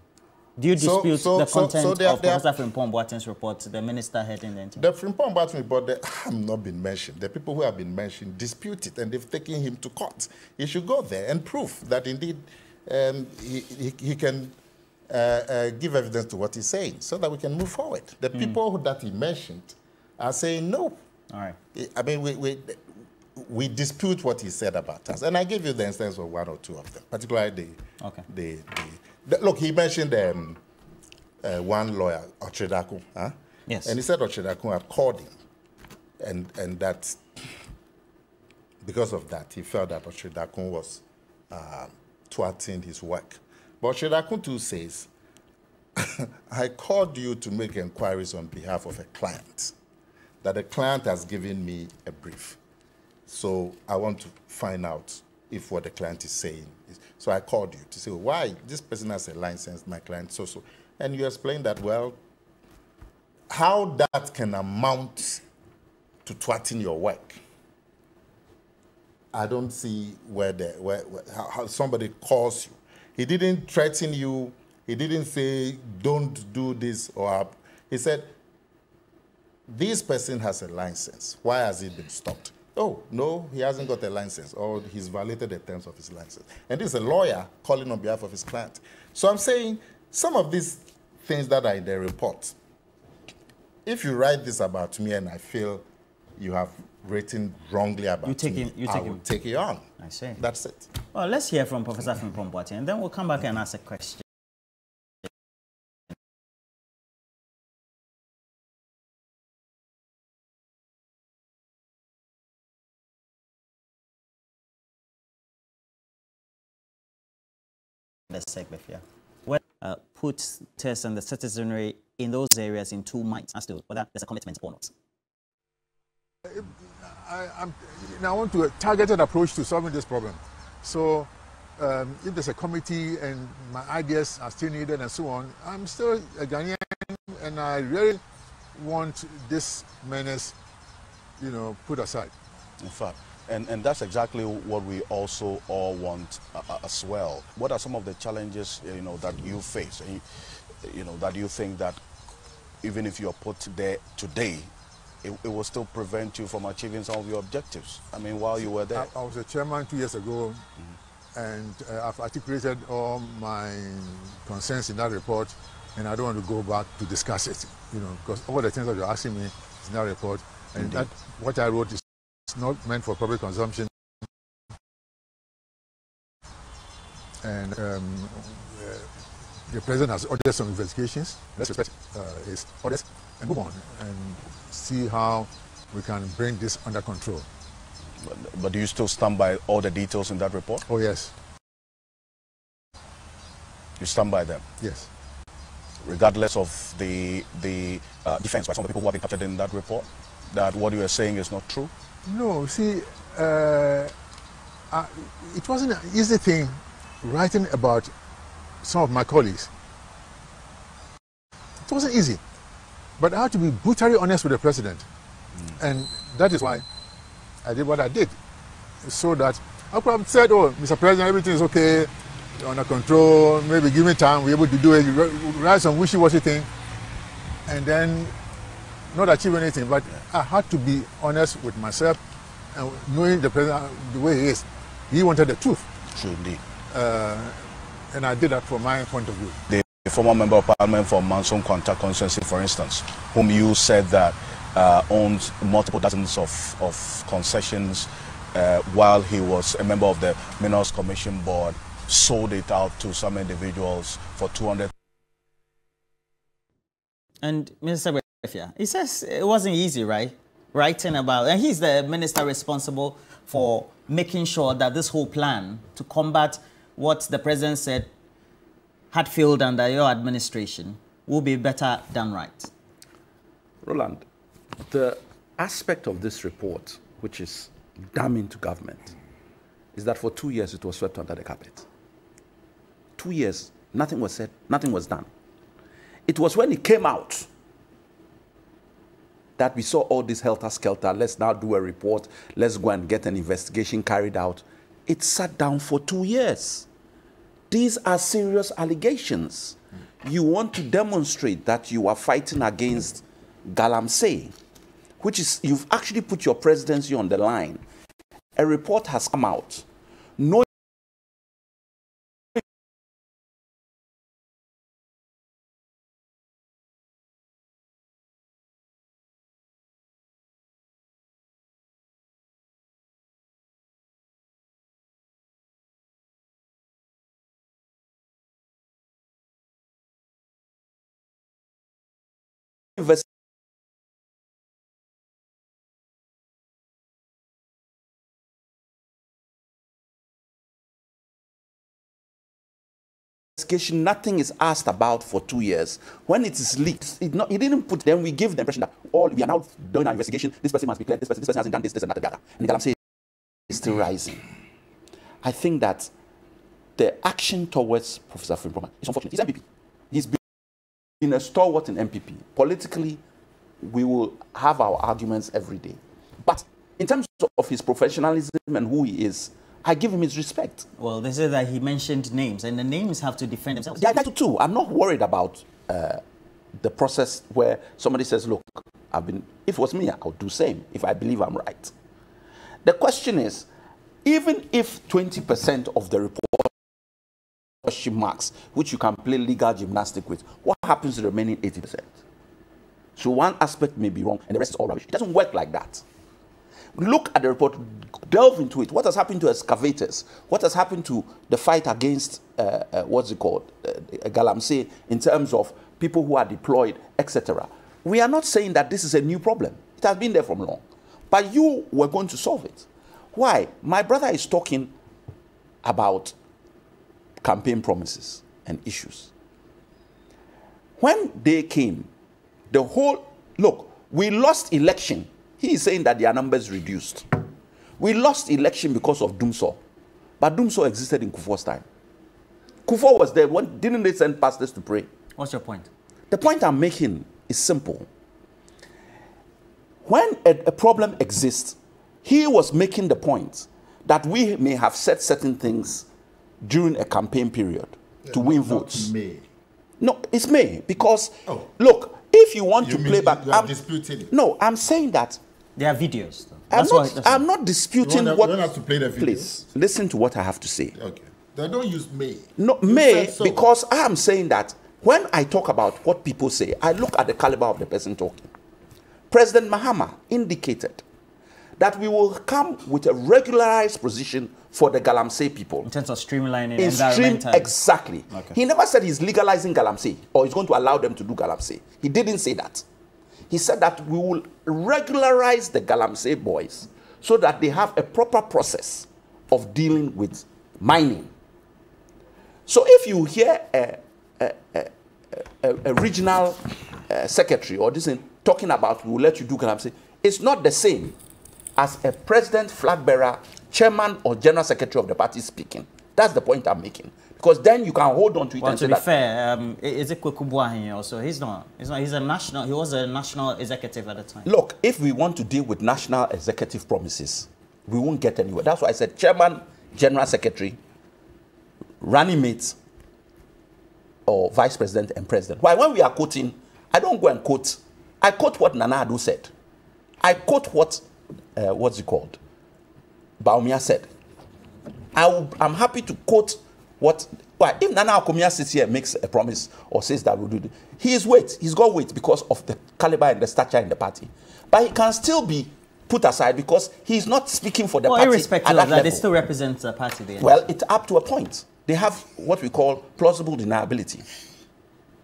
Do you dispute the content of Professor Frimpong Boateng's report, the minister heading the interview? The Frimpong Boateng report have not been mentioned. The people who have been mentioned dispute it, and they've taken him to court. He should go there and prove that indeed he can give evidence to what he's saying so that we can move forward. The people that he mentioned are saying no. All right. I mean, we dispute what he said about us. And I give you the instance of one or two of them, particularly look, he mentioned one lawyer, Ochedakun. Yes. And he said Ochedakun had called him. And that because of that, he felt that Ochedakun was thwarting his work. But Ochedakun too says, I called you to make inquiries on behalf of a client, that the client has given me a brief. So I want to find out if what the client is saying is. So I called you to say, why? This person has a license, my client, so. And you explained that, well, how that can amount to thwarting your work. I don't see how somebody calls you. He didn't threaten you. He didn't say, don't do this or he said, this person has a license. Why has it been stopped? Oh, no, he hasn't got a license, or he's violated the terms of his license. And this is a lawyer calling on behalf of his client. So I'm saying some of these things that are in the report, if you write this about me and I feel you have written wrongly about me, I will take it on. I see. That's it. Well, let's hear from Professor Frimpong Boateng, and then we'll come back and ask a question. The segment here, where puts tests and the citizenry in those areas in two minds as to whether there's a commitment or not. I want to a targeted approach to solving this problem. So if there's a committee and my ideas are still needed and so on, I'm still a Ghanaian and I really want this menace, put aside. In fact. And that's exactly what we also all want as well. What are some of the challenges, that you face, that you think that even if you're put there today, it will still prevent you from achieving some of your objectives? I mean, while you were there. I was a chairman 2 years ago, and I've articulated all my concerns in that report, and I don't want to go back to discuss it, because all the things that you're asking me is in that report, and that what I wrote is not meant for public consumption. And the president has ordered some investigations. Let's respect his orders and move on and see how we can bring this under control. But do you still stand by all the details in that report? Oh, yes. You stand by them? Yes. Regardless of the defense by some of the people who have been captured in that report, that what you are saying is not true? No, see, it wasn't an easy thing writing about some of my colleagues. It wasn't easy. But I had to be brutally honest with the president. And that is why I did what I did. So that I could have said, oh, Mr. President, everything is okay, under control, maybe give me time, we're able to do it, write some wishy-washy thing, and then not achieve anything. But I had to be honest with myself, and knowing the president the way he is. He wanted the truth. True indeed. And I did that from my point of view. The former member of parliament for Manson Contact constituency, for instance, whom you said that owned multiple dozens of concessions while he was a member of the Minerals Commission Board, sold it out to some individuals for 200. And Mr. Brefia, he says it wasn't easy, right? Writing about, and he's the minister responsible for making sure that this whole plan to combat what the president said had failed under your administration will be better done right. Roland, the aspect of this report, which is damning to government, is that for 2 years it was swept under the carpet. 2 years, nothing was said, nothing was done. It was when it came out that we saw all this helter-skelter, let's now do a report, let's go and get an investigation carried out. It sat down for 2 years. These are serious allegations. You want to demonstrate that you are fighting against Galamsey, which is, you've actually put your presidency on the line. A report has come out. No investigation, nothing is asked about for 2 years. When it is leaked, he didn't put, then we give the impression that we are now doing our investigation, this person must be cleared, this person hasn't done this and that. And the Galamsey is still rising. I think that the action towards Professor Frimpong is unfortunate. He's MPP. He's been a stalwart in MPP. Politically, we will have our arguments every day. But in terms of his professionalism and who he is, I give him his respect. Well, they say that he mentioned names, and the names have to defend themselves. They are entitled to. I'm not worried about the process where somebody says, look, if it was me, I would do the same, if I believe I'm right. The question is, even if 20% of the report question marks, which you can play legal gymnastic with, what happens to the remaining 80%? So one aspect may be wrong, and the rest is all rubbish. It doesn't work like that. Look at the report, delve into it. What has happened to excavators? What has happened to the fight against, Galamsey, in terms of people who are deployed, etc.? We are not saying that this is a new problem. It has been there from long. But you were going to solve it. Why? My brother is talking about campaign promises and issues. When they came, we lost election. He is saying that their numbers reduced. We lost election because of Dumso. But Dumso existed in Kufuor's time. Kufuor was there. Didn't they send pastors to pray? What's your point? The point I'm making is simple. When a problem exists, he was making the point that we may have said certain things during a campaign period to win votes. May. No, it's May. Because, look, if you want to play back... You are disputing it. No, I'm saying that... There are videos. I'm not disputing what... You don't have to play the videos? Please, listen to what I have to say. Okay. They don't use May. No, May, because I am saying that when I talk about what people say, I look at the caliber of the person talking. President Mahama indicated that we will come with a regularized position for the Galamsey people. In terms of streamlining environmental. Exactly. Okay. He never said he's legalizing Galamsey or he's going to allow them to do Galamsey. He didn't say that. He said that we will regularize the Galamsey boys so that they have a proper process of dealing with mining. So if you hear a regional secretary or this thing talking about we will let you do Galamsey, it's not the same as a president, flag bearer, chairman, or general secretary of the party speaking. That's the point I'm making. Because then you can hold on to it well, and to say be that. fair, is it Kwekubuahin also? He's not. He's a national. He was a national executive at the time. Look, if we want to deal with national executive promises, we won't get anywhere. That's why I said chairman, general secretary, running mate, or vice president and president. Why, when we are quoting, I don't go and quote. I quote what Nana Addo said. I quote what, what's it called? Baumia said. I'm happy to quote what, why, if Nana Akomia sits here and makes a promise or says that we'll do it, he's got weight because of the caliber and the stature in the party. But he can still be put aside because he's not speaking for the party. Irrespective of that, they still represent the party there. Well, it's up to a point. They have what we call plausible deniability.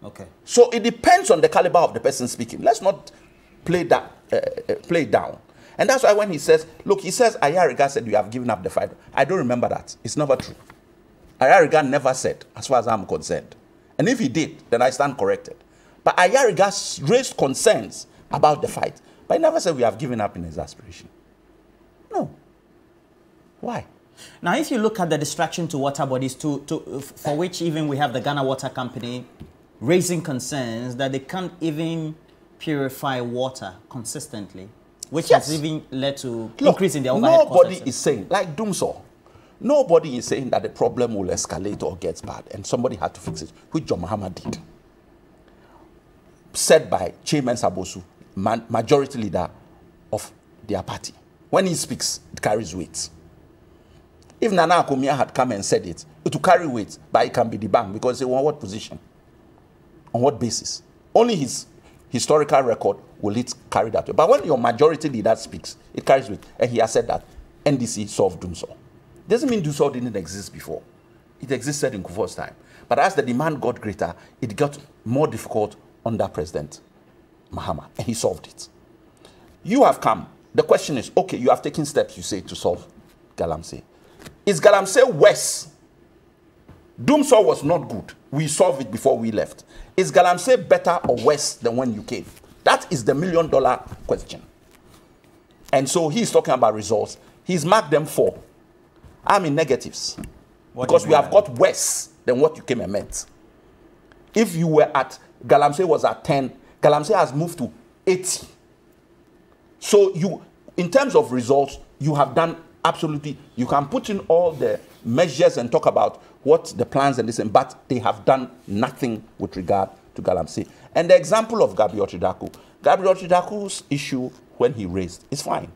Okay. So it depends on the caliber of the person speaking. Let's not play that, play it down. And that's why when he says, look, he says, Ayariga said you have given up the fight. I don't remember that. It's never true. Ayariga never said, as far as I'm concerned. And if he did, then I stand corrected. But Ayariga raised concerns about the fight. But he never said we have given up in his aspiration. No. Why? Now, if you look at the distraction to water bodies, for which even we have the Ghana Water Company raising concerns that they can't even purify water consistently, which has even led to increase in their overhead costs. Nobody is saying, like Dumso, nobody is saying that the problem will escalate or get bad and somebody had to fix it, which John Mahama did. Said by Chairman Sabosu, majority leader of their party. When he speaks, it carries weight. If Nana Akomia had come and said it, it will carry weight, but it can be debunked because on what position? On what basis? Only his historical record will it carry that way. But when your majority leader speaks, it carries weight. And he has said that NDC solved Dumso. Doesn't mean Dumso didn't exist before. It existed in Kufuor's time. But as the demand got greater, it got more difficult under President Mahama. And he solved it. You have come. The question is, okay, you have taken steps, you say, to solve Galamsey. Is Galamsey worse? Dumso was not good. We solved it before we left. Is Galamsey better or worse than when you came? That is the $1 million question. And so he's talking about results. He's marked them 4. I'm in negatives. Because we have got worse than what you came and met. If you were at, Galamsey was at 10, Galamsey has moved to 80. So you, in terms of results, you have done absolutely, you can put in all the measures and talk about what the plans and this, but they have done nothing with regard to Galamsey. And the example of Gabriel Tridaku's issue when he raised is fine.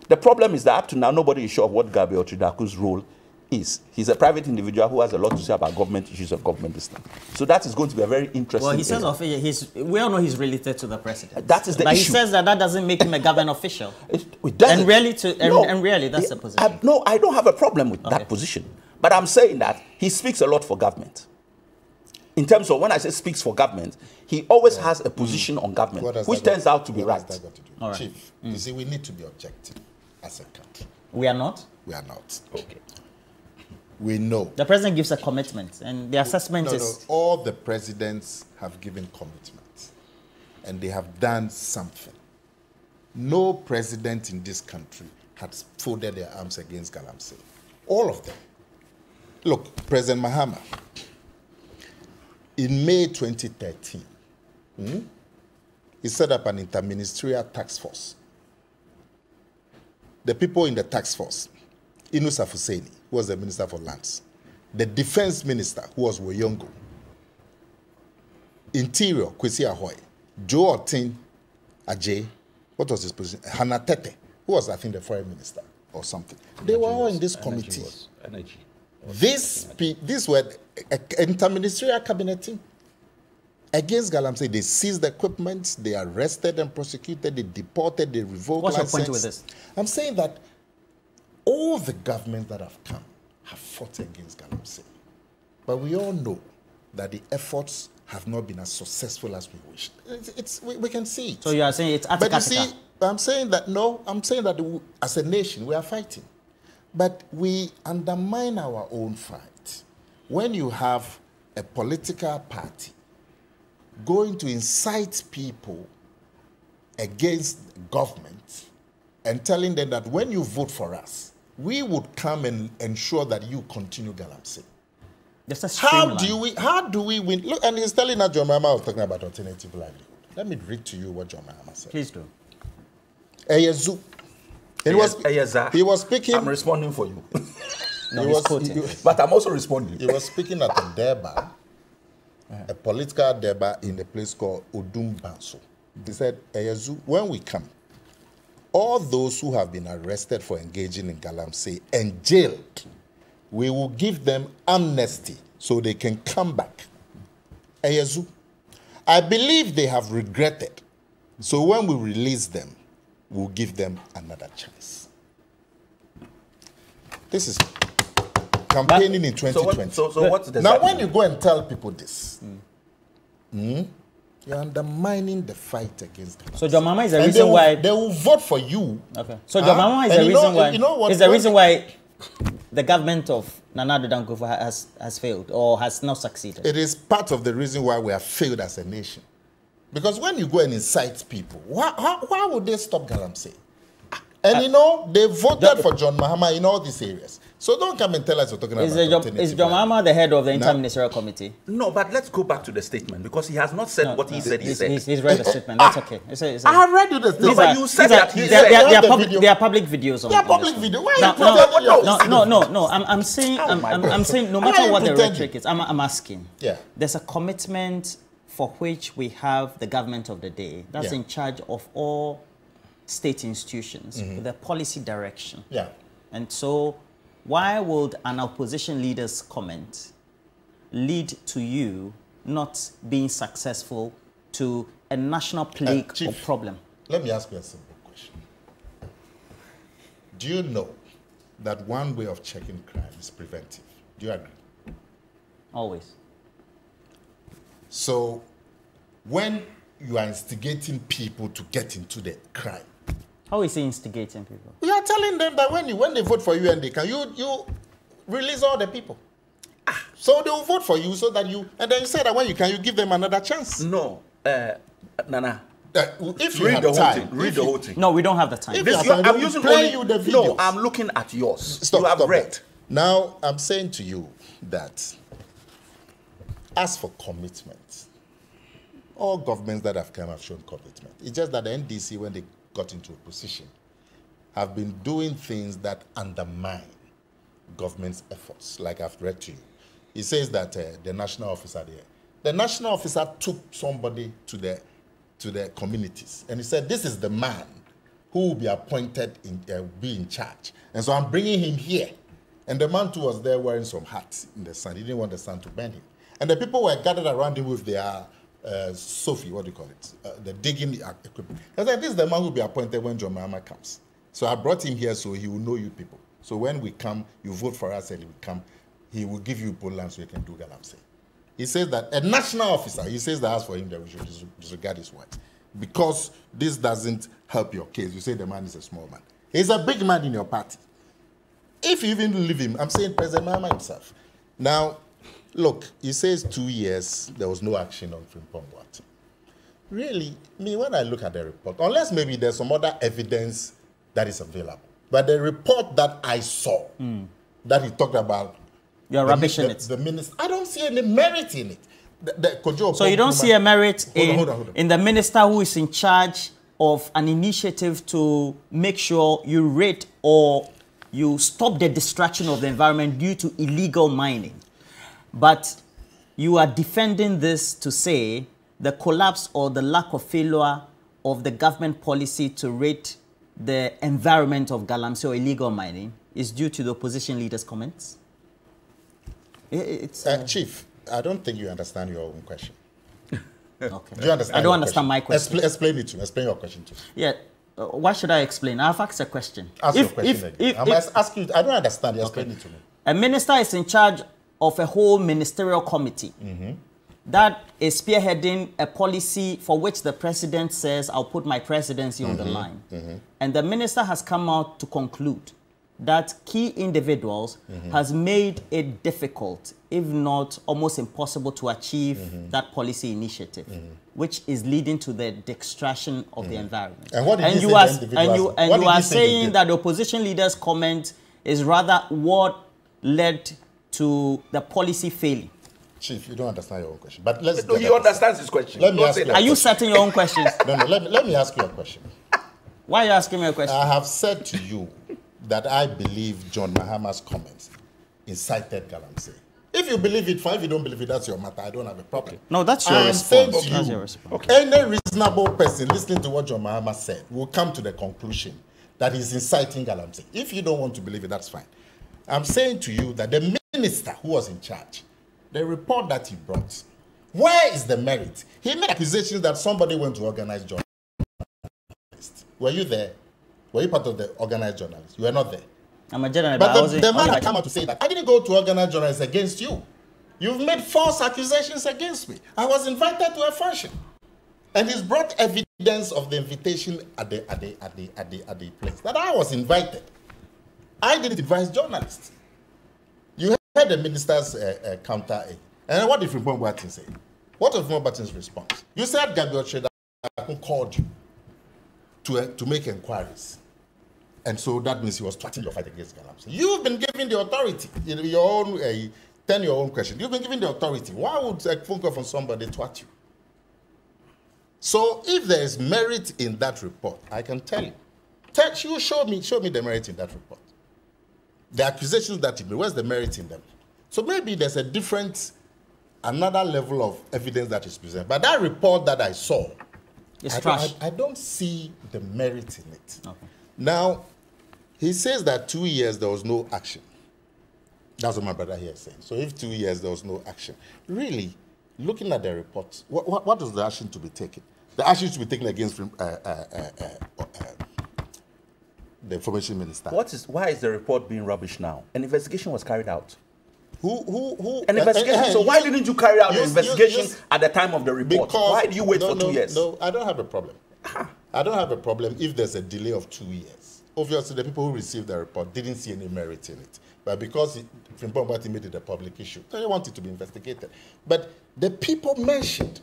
The problem is that up to now, nobody is sure of what Gabriel Tridaku's role is. He's a private individual who has a lot to say about government issues and government system. So that is going to be a very interesting. Well, he says we all know he's related to the president. That is the but issue. He says that doesn't make him a government official. It doesn't. And really, that's the position. No, I don't have a problem with that position. But I'm saying that he speaks a lot for government. In terms of when I say speaks for government, he always has a position on government, which turns out to be right. Right. Chief, you see, we need to be objective as a country. We are not? We are not. Okay. We know. The president gives a commitment, and the assessment is... No, all the presidents have given commitments, and they have done something. No president in this country has folded their arms against Galamsey. All of them. Look, President Mahama, in May 2013, he set up an interministerial task force. The people in the task force, Inus Afuseni, who was the Minister for Lands, the Defense Minister, who was Woyongo, Interior, Kwesi Ahoy, Joe Otin Ajay, what was his position? Hannah Tete, who was, I think, the Foreign Minister or something. They were all in this committee. Energy. These were interministerial cabinet team. Against Galamsey, they seized the equipment, they arrested and prosecuted, they deported, they revoked license. What's your point with this? I'm saying that all the governments that have come have fought against Galamsey. But we all know that the efforts have not been as successful as we wish. We can see it. So you are saying it's But you see, I'm saying that, no, I'm saying that as a nation, we are fighting. But we undermine our own fight. When you have a political party going to incite people against government and telling them that when you vote for us, we would come and ensure that you continue Galamsey. How do we win? Look, and he's telling us John Mahama was talking about alternative livelihood. Let me read to you what John Mahama said. Please do. Eyezu. He was speaking. I'm responding for you. No, but I'm also responding. He was speaking at a Durban, a political Durban in a place called Odumbanso. He said, Eyezu, when we come, all those who have been arrested for engaging in Galamsey and jailed, we will give them amnesty so they can come back. Eyezu, I believe they have regretted. So when we release them, we'll give them another chance. This is campaigning in 2020. So what's the now, when you go and tell people this, you're undermining the fight against them. So John Mahama is the reason why they will vote for you. Okay. So John Mahama is the reason why is the reason why the government of Nana Addo Dankwa has failed or has not succeeded. It is part of the reason why we have failed as a nation. Because when you go and incite people, why would they stop Galamsey? And they voted for John Mahama in all these areas. So don't come and tell us you're talking about alternative. Is John Mahama the head of the Inter-Ministerial Committee? No, but let's go back to the statement because he has not said what he said. He's read the statement. That's okay. I have read you the statement. But you said that there are public videos on. There are public videos. Why No. I'm saying no matter what the rhetoric is, I'm asking. Yeah. There's a commitment for which we have the government of the day that's in charge of all state institutions with a policy direction. Yeah. And so why would an opposition leader's comment lead to you not being successful to a national plague or problem? Let me ask you a simple question. Do you know that one way of checking crime is preventive? Do you agree? Always. So when you are instigating people to get into the crime, how is he instigating people? You are telling them that when they vote for you and they can, you release all the people. So they will vote for you so that you, and then you say that when you can, you give them another chance. No, Nana. If you have time, read the whole thing. No, we don't have the time. I'm using only you the videos. No, I'm looking at yours. Stop read. Now I'm saying to you that as for commitment, all governments that have come have shown commitment. It's just that the NDC, when they got into a position, have been doing things that undermine government's efforts, like I've read to you. He says that the national officer there, the national officer took somebody to the communities, and he said, this is the man who will be appointed, be in charge. And so I'm bringing him here. And the man too was there wearing some hats in the sun. He didn't want the sun to burn him. And the people were gathered around him with their Sophie, what do you call it? The digging equipment. I said, this is the man who will be appointed when John Mahama comes. So I brought him here so he will know you people. So when we come, you vote for us and we come, he will give you poll land so you can do Galamsey. He says that a national officer, he says that as for him that we should disregard his words. Because this doesn't help your case. You say the man is a small man. He's a big man in your party. If you even leave him, I'm saying President Mahama himself. Now, look, he says 2 years, there was no action on Frimpong Boateng. Really, when I look at the report, unless maybe there's some other evidence that is available, but the report that I saw, that he talked about, you're rubbishing it. The minister, I don't see any merit in it. So you don't see a merit in the minister who is in charge of an initiative to make sure you rid or you stop the destruction of the environment due to illegal mining. But you are defending this to say the collapse or the lack of failure of the government policy to rid the environment of Galamsey or illegal mining is due to the opposition leader's comments? Chief, I don't think you understand your own question. Okay. Do you understand? I don't understand my question. Explain it to me. Explain your question to me. Yeah. Why should I explain? I've asked a question. Ask your question again. I must ask you. I don't understand. Explain it to me. A minister is in charge of a whole ministerial committee that is spearheading a policy for which the president says, I'll put my presidency on the line. And the minister has come out to conclude that key individuals has made it difficult, if not almost impossible, to achieve that policy initiative, which is leading to the destruction of the environment. And what did and he you say are, the individuals? and you are saying that the opposition leader's comment is rather what led to the policy failing. Chief, you don't understand your own question. But let's. No, he understands his question. Let me ask you. Are you setting your own questions? No, let me ask you a question. Why are you asking me a question? I have said to you that I believe John Mahama's comments incited Galamsey. If you believe it, fine. If you don't believe it, that's your matter. I don't have a problem. No, that's your response. Saying to you, any reasonable person listening to what John Mahama said will come to the conclusion that he's inciting Galamsey. If you don't want to believe it, that's fine. I'm saying to you that the minister who was in charge, the report that he brought, where is the merit? He made accusations that somebody went to organize journalists. Were you there? Were you part of the organized journalists? You were not there. I'm a journalist, but the man had come out to say that I didn't go to organize journalists against you. You've made false accusations against me. I was invited to a function, and he's brought evidence of the invitation at the place that I was invited. I didn't advise journalists. You heard the minister's counter. And what did Frimpong Boateng say? What was Frimpong Boateng's response? You said Gabriel Cheda called you to make inquiries. And so that means he was threatening your fight against Galamsey. You've been given the authority. Your own, turn your own question. You've been given the authority. Why would a phone call from somebody thwart you? So if there is merit in that report, I can tell you. You show me the merit in that report. The accusations that he made, where's the merit in them? So maybe there's a different, another level of evidence that is presented. But that report that I saw, I don't see the merit in it. Okay. Now, he says that 2 years there was no action. That's what my brother here is saying. So if 2 years there was no action, really, looking at the report, what is the action to be taken? The action to be taken against the information minister. Why is the report being rubbish now? An investigation was carried out. Who? An investigation. So why didn't you carry out the investigation at the time of the report? Why do you wait for 2 years? No, I don't have a problem. I don't have a problem if there's a delay of 2 years. Obviously, the people who received the report didn't see any merit in it. But because Frimpong Boateng made it a public issue, they want it to be investigated. But the people mentioned,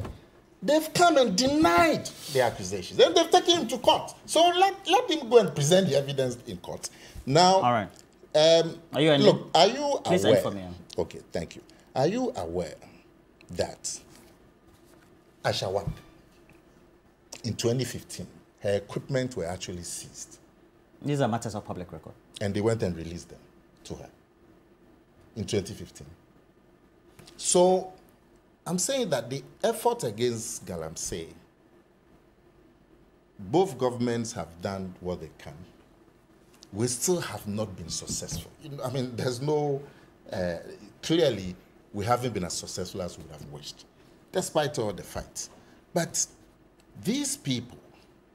they've come and denied the accusations. And they've taken him to court. So let him go and present the evidence in court. Now, all right. Are you look, are you Please aware? For me. Okay, thank you. Are you aware that Aisha Huang, in 2015, her equipment were actually seized? These are matters of public record. And they went and released them to her in 2015. So I'm saying that the effort against Galamsey, both governments have done what they can. We still have not been successful. I mean, there's no, clearly, we haven't been as successful as we would have wished, despite all the fights. But these people,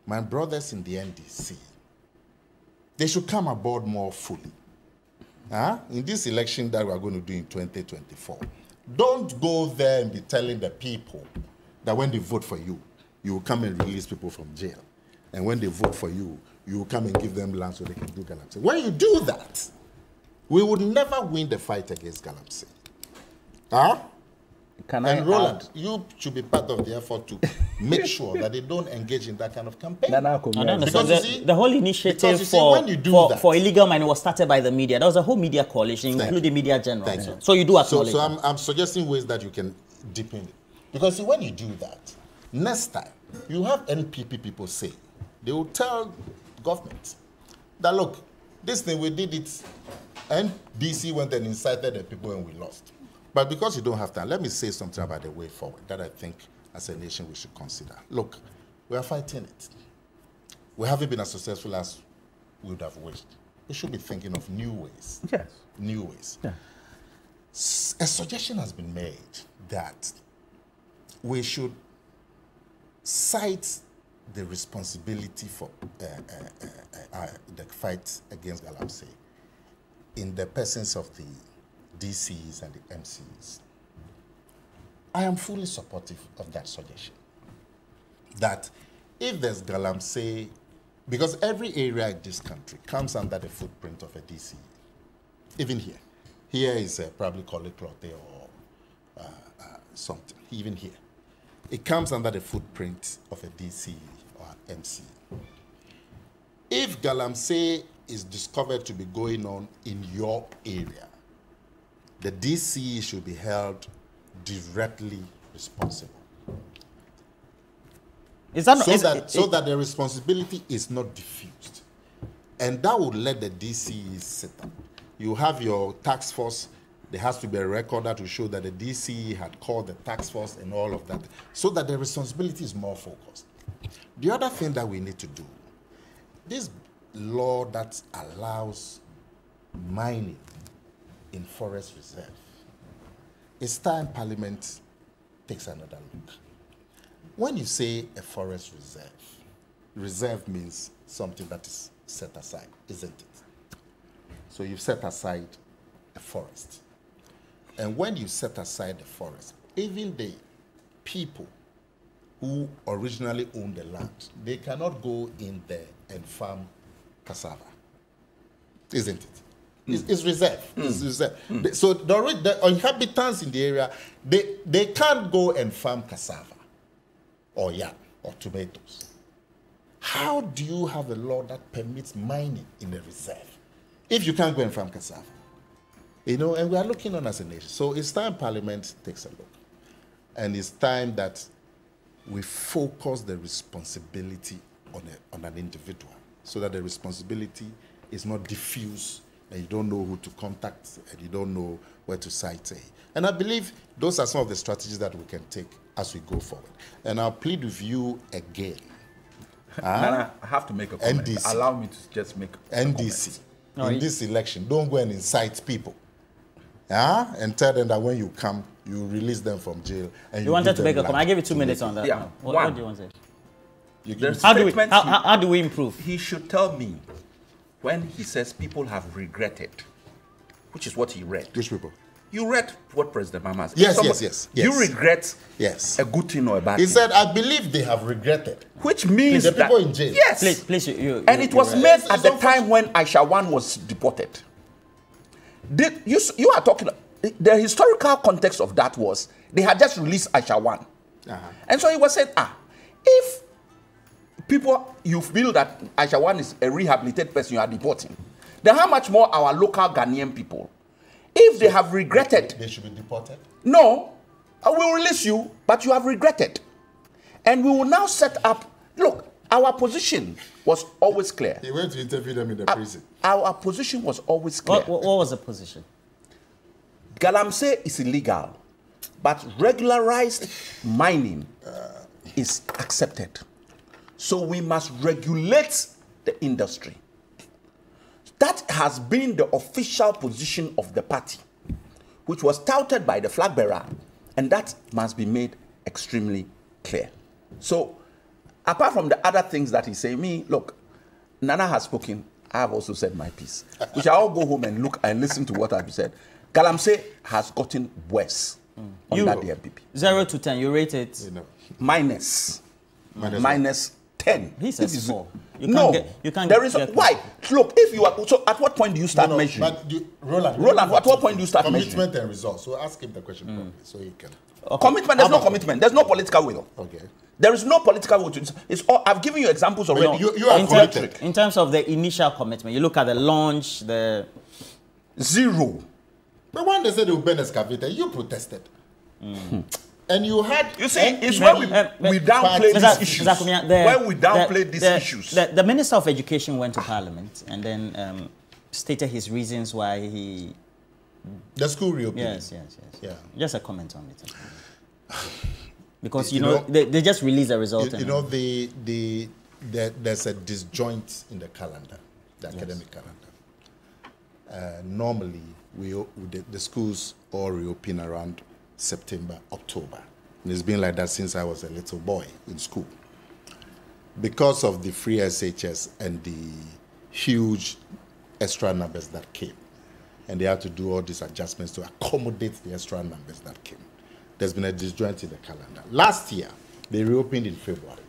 my brothers in the NDC, they should come aboard more fully. In this election that we are going to do in 2024, don't go there and be telling the people that when they vote for you, you will come and release people from jail. And when they vote for you, you will come and give them land so they can do Galamsey. When you do that, we would never win the fight against Galamsey. And Roland, you should be part of the effort to make sure that they don't engage in that kind of campaign. Because the whole initiative for illegal mining was started by the media. There was a whole media coalition, including Media General. So you do acknowledge. So I'm suggesting ways that you can deepen it. Because when you do that, next time, you have NPP people say, they will tell government that, look, this thing, we did it, and DC went and incited the people and we lost. But because you don't have time, let me say something about the way forward that I think as a nation we should consider. Look, we are fighting it. We haven't been as successful as we would have wished. We should be thinking of new ways. Yes. New ways. Yeah. A suggestion has been made that we should cite the responsibility for the fight against Galamsey in the presence of the DCs and the MCs. I am fully supportive of that suggestion. That if there's Galamsey Because every area in this country comes under the footprint of a DCE. Even here. Here is probably Clote or something. Even here. It comes under the footprint of a DCE or MC. If Galamsey is discovered to be going on in your area, the DCE should be held directly responsible. Is that so that the responsibility is not diffused. And that would let the DCE sit up. You have your task force. There has to be a recorder to show that the DCE had called the task force and all of that, so that the responsibility is more focused. The other thing that we need to do, this law that allows mining in forest reserve, it's time Parliament takes another look. When you say a forest reserve, reserve means something that is set aside, isn't it? So you've set aside a forest. And when you set aside the forest, even the people who originally owned the land, they cannot go in there and farm cassava, isn't it? It's reserved. It's reserved. So the inhabitants in the area, they can't go and farm cassava or yam or tomatoes. How do you have a law that permits mining in a reserve if you can't go and farm cassava? You know, and we are looking on as a nation. So it's time Parliament takes a look. And it's time that we focus the responsibility on an individual, so that the responsibility is not diffuse and you don't know who to contact and you don't know where to cite. And I believe those are some of the strategies that we can take as we go forward. And I'll plead with you again. Nana, I have to make a comment. NDC. Allow me to just make a NDC. comment. In this election, don't go and incite people. And tell them that when you come, you release them from jail. And you wanted to make a comment. I gave you 2 minutes on that. Yeah. What do you want to say? How do we improve? He should tell me when he says people have regretted, which is what he read. Which people? You read what President Mama said. Yes. You regret yes. a good thing or a bad thing. thing. He said, I believe they have regretted. Which means the people in jail. Yes. Please, and it was made at the time when Aisha Huang was deported. You are talking, the historical context of that was they had just released Aisha Huang. And so he was saying, if people, you feel that Aisha Huang is a rehabilitated person you are deporting, then how much more our local Ghanaian people? If they have regretted, they should be deported? No, I will release you, but you have regretted. And we will now set up, look, our position was always clear. He went to interview them in the prison. Our position was always clear. What was the position? Galamsey is illegal, but regularized mining is accepted. So we must regulate the industry. That has been the official position of the party, which was touted by the flag bearer, and that must be made extremely clear. So, apart from the other things that he's saying, look, Nana has spoken. I have also said my piece. We shall all go home and look and listen to what I've said. Galamsey has gotten worse under the MPP. 0 to 10, you rate it? Minus 10. He says 4. You can't there is why? Look, if you are so, at what point do you start measuring? But Roland, at what point do you start measuring? Commitment and results. So ask him the question properly, so he can. Okay. Commitment. There's no commitment. There's no political will. Okay. There is no political will. It's all, I've given you examples already. You are committed. In terms of the initial commitment, you look at the launch, the 0. But when they said they would ban excavator, you protested. And you had... You see, it's when we downplay these issues. When we downplay these issues. The Minister of Education went to Parliament and then stated his reasons why he... The school reopening. Yes. Yeah. Just a comment on it. Because, they just released the result. There's a disjoint in the calendar, the academic calendar. Normally, the schools all reopen around September, October. And it's been like that since I was a little boy in school. Because of the free SHS and the huge extra numbers that came, and they had to do all these adjustments to accommodate the extra numbers that came, there's been a disjoint in the calendar. Last year, they reopened in February.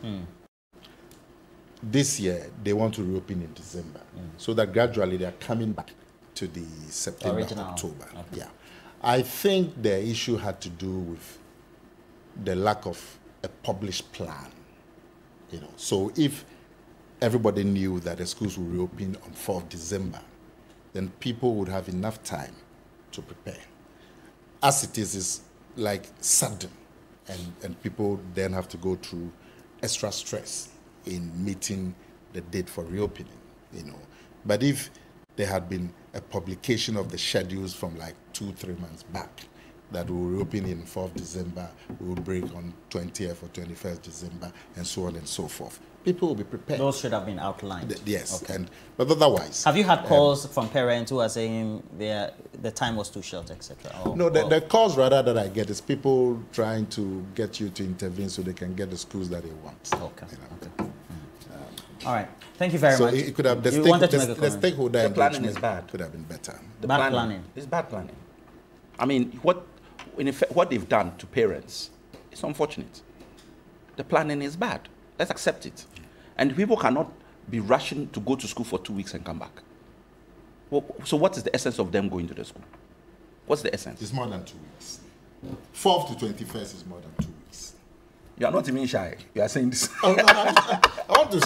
this year, they want to reopen in December. So that gradually they are coming back to the September, October. Okay. Yeah. I think the issue had to do with the lack of a published plan. So if everybody knew that the schools will reopen on 4th December, then people would have enough time to prepare. As it is like sudden, and people then have to go through extra stress in meeting the date for reopening, But if there had been a publication of the schedules from like 2-3 months back, that we will reopen in 4th December, we will break on 20th or 21st December, and so on and so forth. People will be prepared. Those should have been outlined. Yes, okay. But otherwise... Have you had calls from parents who are saying the time was too short, etc.? No, the calls rather that I get is people trying to get you to intervene so they can get the schools that they want. Okay. All right. Thank you very much. So it could have, the stakeholder planning is bad. Could have been better. Bad planning. It's bad planning. I mean, in effect, what they've done to parents is unfortunate. The planning is bad. Let's accept it. And people cannot be rushing to go to school for 2 weeks and come back. Well, so what is the essence of them going to the school? What's the essence? It's more than 2 weeks. 4th to 21st is more than 2 weeks. You are not even shy. You are saying this. I want to...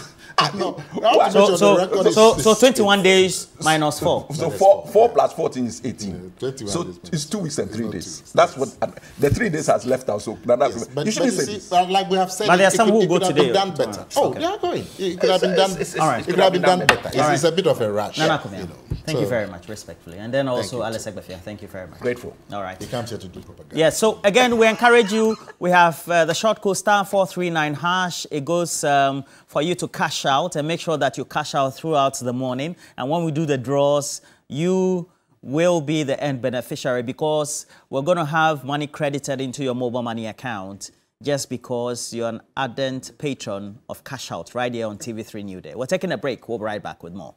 So 21 days minus 4. So 4 plus 14 is 18. So it's 2 weeks and 3 days. That's what the 3 days has left out. So yes, but you see, like we have said, but there are some who go today. Have been done better. They are going. It could have been done. It could have been done better. It's a bit of a rush. Thank you very much, respectfully. And then also Alex Egbafia, thank you very much. Grateful. All right. He comes here to do propaganda. Yeah, so again, we encourage you. We have the short code *439#. It goes for you to cash out, and make sure that you cash out throughout the morning. And when we do the draws, you will be the end beneficiary, because we're going to have money credited into your mobile money account just because you're an ardent patron of Cash Out right here on TV3 New Day. We're taking a break. We'll be right back with more.